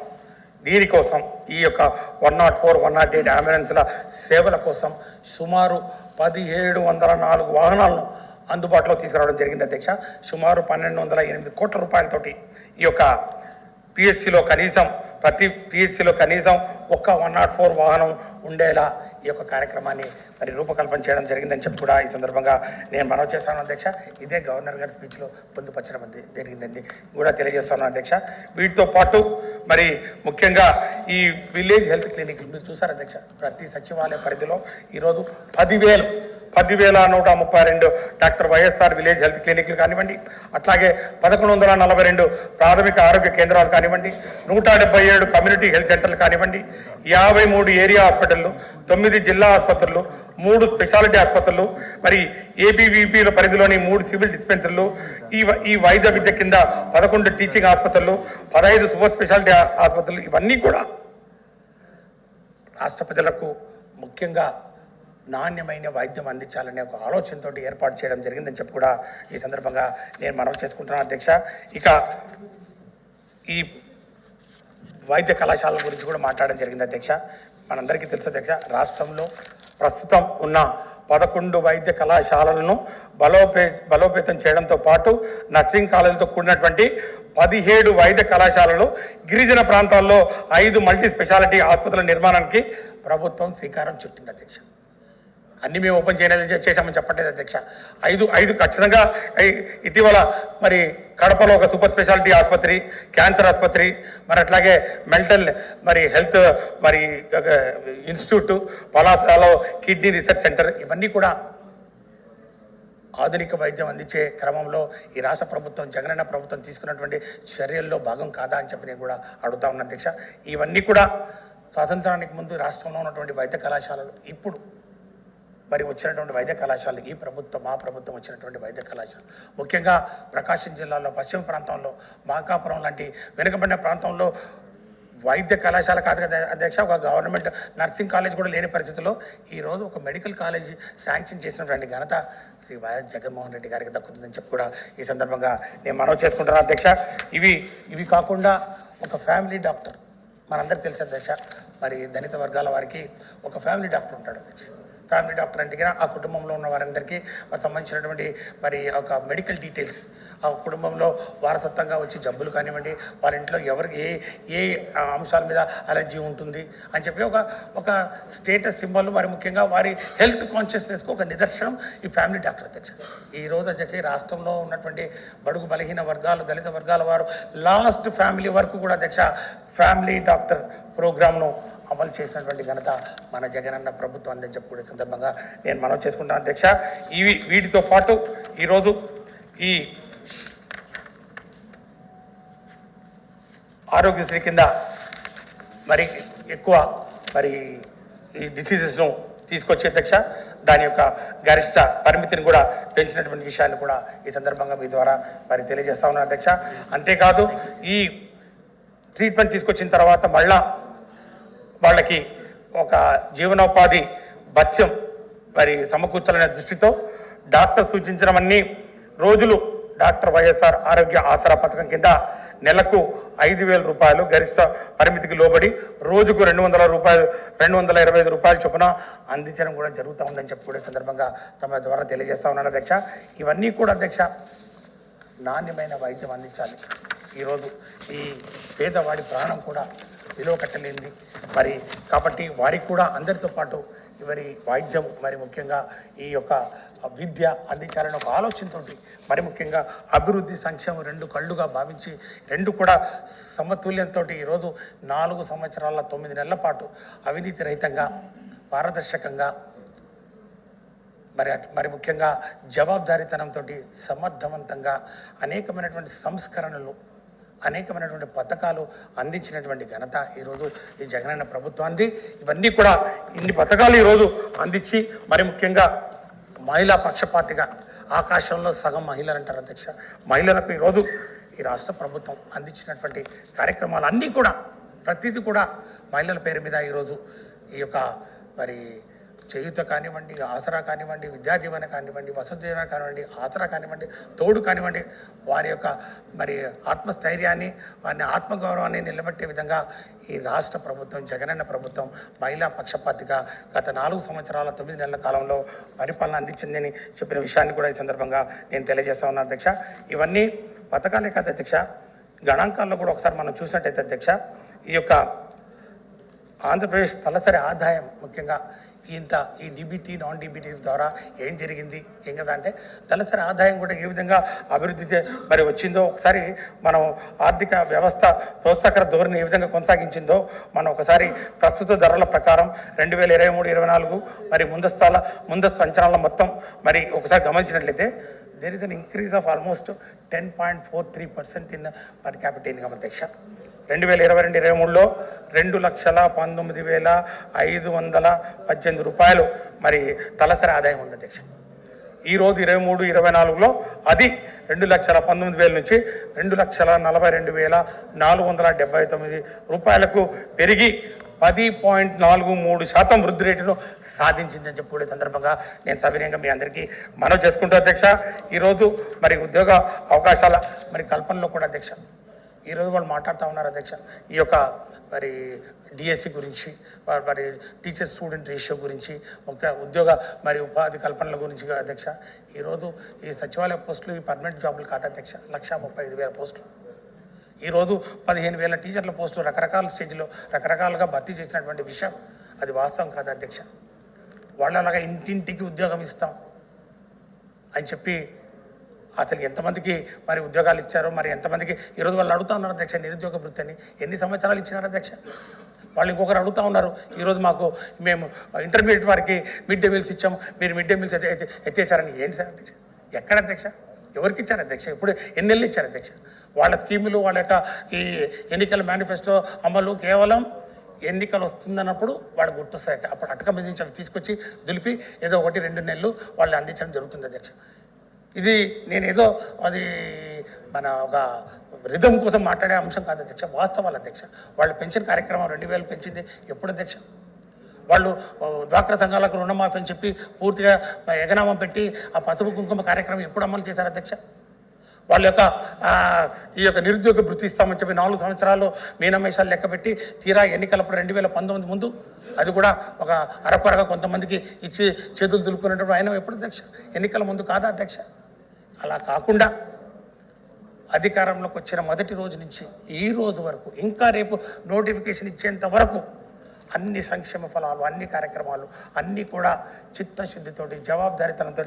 దీనికోసం ఈ యొక్క 104, 108 అంబులెన్స్ల సేవల కోసం సుమారు 1704 వాహనాలను అందుబాటులో తీసుకురావడం జరిగింది అధ్యక్ష. సుమారు 1208 కోట్ల రూపాయలతోటి ఈ యొక్క పిహెచ్సిలో కనీసం ప్రతి పిహెచ్సిలో కనీసం ఒక్క 104 వాహనం ఉండేలా ఈ యొక్క కార్యక్రమాన్ని మరి రూపకల్పన చేయడం జరిగిందని చెప్పి కూడా ఈ సందర్భంగా నేను మనవి చేస్తాను అధ్యక్ష. ఇదే గవర్నర్ గారి స్పీచ్లో పొందుపరచడం జరిగిందండి కూడా తెలియజేస్తాను అధ్యక్ష. వీటితో పాటు మరి ముఖ్యంగా ఈ విలేజ్ హెల్త్ క్లినిక్లు మీరు చూసారు అధ్యక్ష. ప్రతి సచివాలయ పరిధిలో ఈరోజు 10,132 డాక్టర్ వైఎస్ఆర్ విలేజ్ హెల్త్ క్లినిక్లు కానివ్వండి, అట్లాగే 1142 ప్రాథమిక ఆరోగ్య కేంద్రాలు కానివ్వండి, 177 కమ్యూనిటీ హెల్త్ సెంటర్లు కానివ్వండి, 53 ఏరియా హాస్పిటళ్ళు, 9 జిల్లా ఆసుపత్రులు, 3 స్పెషాలిటీ ఆసుపత్రులు, మరి ఏబీవీపీల పరిధిలోని 3 సివిల్ డిస్పెన్సర్లు, ఈ వైద్య విద్య కింద 11 టీచింగ్ ఆసుపత్రులు, 15 సూపర్ స్పెషాలిటీ ఆసుపత్రులు, ఇవన్నీ కూడా రాష్ట్ర ప్రజలకు ముఖ్యంగా నాణ్యమైన వైద్యం అందించాలనే ఒక ఆలోచనతో ఏర్పాటు చేయడం జరిగిందని చెప్పి కూడా ఈ సందర్భంగా నేను మనవి చేసుకుంటున్నాను అధ్యక్ష. ఇక ఈ వైద్య కళాశాలల గురించి కూడా మాట్లాడడం జరిగింది అధ్యక్ష. మనందరికీ తెలుసు అధ్యక్ష, రాష్ట్రంలో ప్రస్తుతం ఉన్న 11 వైద్య కళాశాలలను బలోపేతం చేయడంతో పాటు నర్సింగ్ కాలేజీతో కూడినటువంటి 17 వైద్య కళాశాలలు, గిరిజన ప్రాంతాల్లో 5 మల్టీ స్పెషాలిటీ ఆసుపత్రుల నిర్మాణానికి ప్రభుత్వం శ్రీకారం చుట్టింది అధ్యక్ష. అన్ని మేము ఓపెన్ చేశామని చెప్పట్లేదు అధ్యక్ష. 5 ఖచ్చితంగా ఇటీవల మరి కడపలో ఒక సూపర్ స్పెషాలిటీ ఆసుపత్రి, క్యాన్సర్ ఆసుపత్రి, మరి అట్లాగే మెంటల్ మరి హెల్త్ మరి ఇన్స్టిట్యూట్, పలాసలో కిడ్నీ రీసెర్చ్ సెంటర్, ఇవన్నీ కూడా ఆధునిక వైద్యం అందించే క్రమంలో ఈ రాష్ట్ర ప్రభుత్వం జగనన్న ప్రభుత్వం తీసుకున్నటువంటి చర్యల్లో భాగం కాదా అని చెప్పి నేను కూడా అడుగుతా ఉన్నా అధ్యక్ష. ఇవన్నీ కూడా స్వాతంత్రానికి ముందు రాష్ట్రంలో ఉన్నటువంటి వైద్య కళాశాలలు ఇప్పుడు మరి వచ్చినటువంటి వైద్య కళాశాలలు ఈ ప్రభుత్వం మా ప్రభుత్వం వచ్చినటువంటి వైద్య కళాశాల ముఖ్యంగా ప్రకాశం జిల్లాలో పశ్చిమ ప్రాంతంలో మార్కాపురం లాంటి వెనుకబడిన ప్రాంతంలో వైద్య కళాశాల కాదు కదా అధ్యక్ష, ఒక గవర్నమెంట్ నర్సింగ్ కాలేజ్ కూడా లేని పరిస్థితుల్లో ఈరోజు ఒక మెడికల్ కాలేజ్ శాంక్షన్ చేసినటువంటి ఘనత శ్రీ వైఎస్ జగన్మోహన్ రెడ్డి గారికి దక్కుతుందని చెప్పి కూడా ఈ సందర్భంగా నేను మనవి చేసుకుంటున్నాను అధ్యక్ష. ఇవి కాకుండా ఒక ఫ్యామిలీ డాక్టర్ మనందరికీ తెలుసు అధ్యక్ష, మరి దళిత వర్గాల వారికి ఒక ఫ్యామిలీ డాక్టర్ ఉంటాడు అధ్యక్ష. ఫ్యామిలీ డాక్టర్ అంటే ఆ కుటుంబంలో ఉన్న వారందరికీ సంబంధించినటువంటి మరి ఒక మెడికల్ డీటెయిల్స్, ఆ కుటుంబంలో వారసత్వంగా వచ్చి జబ్బులు కానివ్వండి, వాళ్ళ ఇంట్లో ఎవరికి ఏ అంశాల మీద అలర్జీ ఉంటుంది అని చెప్పి ఒక స్టేటస్ సింబల్, మరి ముఖ్యంగా వారి హెల్త్ కాన్షియస్నెస్కి ఒక నిదర్శనం ఈ ఫ్యామిలీ డాక్టర్ అధ్యక్ష. ఈ రోజు అధ్యక్ష రాష్ట్రంలో ఉన్నటువంటి బడుగు బలహీన వర్గాలు, దళిత వర్గాల వారు లాస్ట్ ఫ్యామిలీ వరకు కూడా అధ్యక్ష ఫ్యామిలీ డాక్టర్ ప్రోగ్రామ్ను అమలు చేసినటువంటి ఘనత మన జగనన్న ప్రభుత్వం అని చెప్పి కూడా సందర్భంగా నేను మనవి చేసుకుంటాను అధ్యక్ష. వీటితో పాటు ఈరోజు ఈ ఆరోగ్యశ్రీ కింద మరి ఎక్కువ మరి ఈ డిసీజెస్ను తీసుకొచ్చే అధ్యక్ష, దాని యొక్క గరిష్ట పరిమితిని కూడా పెంచినటువంటి విషయాన్ని కూడా ఈ సందర్భంగా మీ ద్వారా మరి తెలియజేస్తా ఉన్నాను అధ్యక్ష. అంతేకాదు ఈ ట్రీట్మెంట్ తీసుకొచ్చిన తర్వాత మళ్ళా వాళ్ళకి ఒక జీవనోపాధి భత్యం మరి సమకూర్చాలనే దృష్టితో డాక్టర్ సూచించినవన్నీ రోజులు డాక్టర్ వైఎస్ఆర్ ఆరోగ్య ఆసరా పథకం కింద నెలకు 5,000 రూపాయలు గరిష్ట పరిమితికి లోబడి రోజుకు 200 రూపాయలు 225 రూపాయల చొప్పున అందించడం కూడా జరుగుతూ ఉందని చెప్పి కూడా సందర్భంగా తమ ద్వారా తెలియజేస్తా ఉన్నాను అధ్యక్ష. ఇవన్నీ కూడా అధ్యక్ష నాణ్యమైన వైద్యం అందించాలి. ఈరోజు ఈ పేదవాడి ప్రాణం కూడా విలువ కట్టలేనిది మరి, కాబట్టి వారికి కూడా అందరితో పాటు మరి వైద్యం మరి ముఖ్యంగా ఈ యొక్క విద్య అందించాలని ఒక ఆలోచనతో మరి ముఖ్యంగా అభివృద్ధి సంక్షేమం రెండు కళ్ళుగా భావించి రెండు కూడా సమతుల్యంతో ఈరోజు 4 సంవత్సరాల 9 నెలల పాటు అవినీతి రహితంగా పారదర్శకంగా మరి ముఖ్యంగా జవాబుదారీతనంతో సమర్థవంతంగా అనేకమైనటువంటి సంస్కరణలు అనేకమైనటువంటి పథకాలు అందించినటువంటి ఘనత ఈరోజు ఈ జగనన్న ప్రభుత్వాన్ని. ఇవన్నీ కూడా ఇన్ని పథకాలు ఈరోజు అందించి మరి ముఖ్యంగా మహిళా పక్షపాతిగా ఆకాశంలో సగం మహిళలు అంటారు అధ్యక్ష. మహిళలకు ఈరోజు ఈ రాష్ట్ర ప్రభుత్వం అందించినటువంటి కార్యక్రమాలు అన్నీ కూడా ప్రతిదీ కూడా మహిళల పేరు మీద ఈరోజు ఈ యొక్క మరి చేయూత కానివ్వండి, ఆసరా కానివ్వండి, విద్యా దీవెన కానివ్వండి, వసతి దీవెన కానివ్వండి, ఆసరా కానివ్వండి, తోడు కానివ్వండి, వారి యొక్క మరి ఆత్మస్థైర్యాన్ని వారిని ఆత్మగౌరవాన్ని నిలబెట్టే విధంగా ఈ రాష్ట్ర ప్రభుత్వం జగనన్న ప్రభుత్వం మహిళా పక్షపాతిగా గత 4 సంవత్సరాల 9 నెలల కాలంలో పరిపాలన అందించిందని చెప్పిన విషయాన్ని కూడా ఈ సందర్భంగా నేను తెలియజేస్తా ఉన్నాను అధ్యక్ష. ఇవన్నీ పథకాలే కాదు అధ్యక్ష, గణాంకాల్లో కూడా ఒకసారి మనం చూసినట్టయితే అధ్యక్ష, ఈ యొక్క ఆంధ్రప్రదేశ్ తలసరి ఆదాయం ముఖ్యంగా ఈ డీబీటీ నాన్ డీబీటీ ద్వారా ఏం జరిగింది ఏం కదా అంటే తలసరి ఆదాయం కూడా ఏ విధంగా అభివృద్ధి మరి వచ్చిందో ఒకసారి మనం ఆర్థిక వ్యవస్థ ప్రోత్సాహకర ధోరణి ఏ విధంగా కొనసాగించిందో మనం ఒకసారి ప్రస్తుత ధరల ప్రకారం 2023-24 మరి ముందస్తు అంచనాల మొత్తం మరి ఒకసారి గమనించినట్లయితే there is an increase of almost 10.43% in per capita income అధ్యక్ష. 2022-23లో 2,19,518 రూపాయలు మరి తలసరి ఆదాయం ఉంది అధ్యక్ష. ఈరోజు 23-24లో అది 2,19,000 నుంచి 2,42,479 రూపాయలకు పెరిగి 10.43% వృద్ధి రేటును సాధించిందని చెప్పి కూడా సందర్భంగా నేను సవినయంగా మీ అందరికీ మనవి చేసుకుంటూ అధ్యక్ష. ఈరోజు మరి ఉద్యోగ అవకాశాల మరి కల్పనలో కూడా అధ్యక్ష ఈరోజు వాళ్ళు మాట్లాడుతూ ఉన్నారు అధ్యక్ష. ఈ యొక్క మరి డిఎస్సి గురించి మరి టీచర్ స్టూడెంట్ రేషియో గురించి ఉద్యోగ మరి ఉపాధి కల్పనల గురించి అధ్యక్ష. ఈరోజు ఈ సచివాలయ పోస్టులు ఈ పర్మనెంట్ జాబులు కాదు అధ్యక్ష, 1,35,000 పోస్టులు. ఈరోజు 15,000 టీచర్ల పోస్టులు రకరకాల స్టేజ్లో రకరకాలుగా భర్తీ చేసినటువంటి విషయం అది వాస్తవం కాదు అధ్యక్ష. వాళ్ళలాగా ఇంటింటికి ఉద్యోగం ఇస్తాం అని చెప్పి అసలు ఎంతమందికి మరి ఉద్యోగాలు ఇచ్చారో మరి ఎంతమందికి ఈరోజు వాళ్ళు అడుగుతా ఉన్నారు అధ్యక్ష నిరుద్యోగ వృత్తి అని. ఎన్ని సంవత్సరాలు ఇచ్చినారు అధ్యక్ష? వాళ్ళు ఇంకొకరు అడుగుతూ ఉన్నారు ఈరోజు మేము ఇంటర్మీడియట్ వారికి మిడ్ డే మీల్స్ ఇచ్చాము, మీరు మిడ్ డే మీల్స్ ఎత్తేసారని. ఏంటి సార్ అధ్యక్ష? ఎక్కడ అధ్యక్ష? ఎవరికి ఇచ్చారు అధ్యక్ష? ఇప్పుడు ఎన్ని నెలలు ఇచ్చారు అధ్యక్ష? వాళ్ళ స్కీములు, వాళ్ళ యొక్క ఈ ఎన్నికల మేనిఫెస్టో అమలు కేవలం ఎన్నికలు వస్తుందన్నప్పుడు వాళ్ళు గుర్తొస్తాయి. అప్పుడు అటక మీద నుంచి అవి తీసుకొచ్చి దులిపి ఏదో 1-2 నెలలు వాళ్ళు అందించడం జరుగుతుంది అధ్యక్ష. ఇది నేనేదో అది మన ఒక రిధం కోసం మాట్లాడే అంశం కాదు అధ్యక్ష, వాస్తవాలు అధ్యక్ష. వాళ్ళు పెన్షన్ కార్యక్రమం 2000 పెంచింది ఎప్పుడు అధ్యక్ష? వాళ్ళు డ్వాక్రా సంఘాలకు రుణమాఫీ అని చెప్పి పూర్తిగా ఎగనామం పెట్టి ఆ పసుపు కుంకుమ కార్యక్రమం ఎప్పుడు అమలు చేశారు అధ్యక్ష? వాళ్ళ యొక్క ఈ యొక్క నిరుద్యోగ భృతి ఇస్తామని చెప్పి 4 సంవత్సరాలు మీనమేషాలు లెక్కపెట్టి తీరా ఎన్నికలప్పుడు 2019 ముందు అది కూడా ఒక అరకొరగా కొంతమందికి ఇచ్చి చేతులు దులుపుకున్నప్పుడు ఆయన ఎప్పుడు అధ్యక్ష? ఎన్నికల ముందు కాదా అధ్యక్ష? అలా కాకుండా అధికారంలోకి వచ్చిన మొదటి రోజు నుంచి ఈ రోజు వరకు ఇంకా రేపు నోటిఫికేషన్ ఇచ్చేంత వరకు అన్ని సంక్షేమ ఫలాలు, అన్ని కార్యక్రమాలు అన్నీ కూడా చిత్తశుద్ధితోటి, జవాబుదారీతనంతో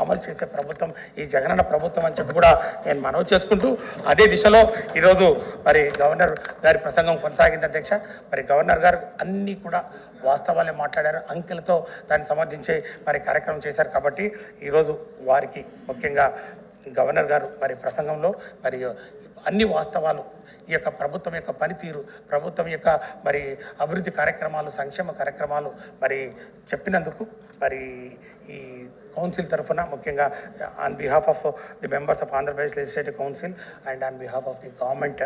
అమలు చేసే ప్రభుత్వం ఈ జగనన్న ప్రభుత్వం అని చెప్పి కూడా నేను మనవి చేసుకుంటూ, అదే దిశలో ఈరోజు మరి గవర్నర్ గారి ప్రసంగం కొనసాగింది అధ్యక్ష. మరి గవర్నర్ గారు అన్నీ కూడా వాస్తవాలే మాట్లాడారు, అంకెలతో దాన్ని సమర్థించే మరి కార్యక్రమం చేశారు. కాబట్టి ఈరోజు వారికి ముఖ్యంగా గవర్నర్ గారు మరి ప్రసంగంలో మరి అన్ని వాస్తవాలు, ఈ యొక్క ప్రభుత్వం యొక్క పనితీరు, ప్రభుత్వం యొక్క మరి అభివృద్ధి కార్యక్రమాలు, సంక్షేమ కార్యక్రమాలు మరి చెప్పినందుకు మరి ఈ కౌన్సిల్ తరఫున ముఖ్యంగా on behalf of the members of Andhra Pradesh legislative council and on behalf of the government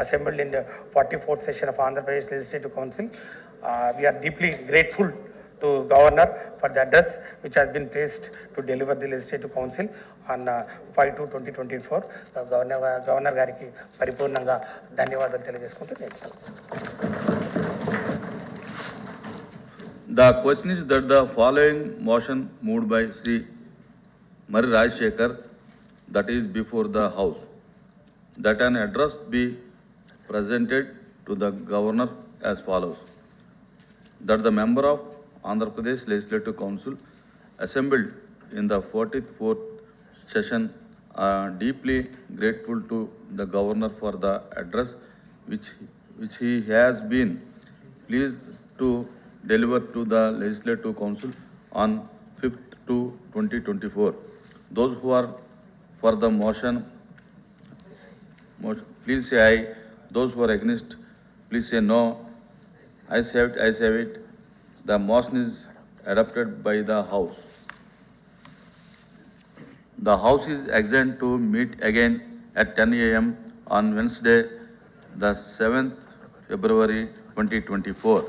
assembled in the 44th session of Andhra Pradesh Legislative Council, we are deeply grateful to Governor for the address which has been placed to deliver the Legislative Council on 5/2/2024. Governor గారికి పరిపూర్ణంగా ధన్యవాదాలు తెలియజేసుకుంటూ నేను సెలవు. The question is that the following motion moved by Sri Mari Rajshekar, that is before the House, that an address be presented to the Governor as follows: that the member of Andhra Pradesh Legislative Council assembled in the 44th session are deeply grateful to the Governor for the address which he has been pleased to deliver to the Legislative Council on 5/2/2024. Those who are for the motion, please say aye. Those who are against, please say no. Ayes have it. The motion is adopted by the House. The House is adjourned to meet again at 10 a.m. on Wednesday, the 7th February 2024.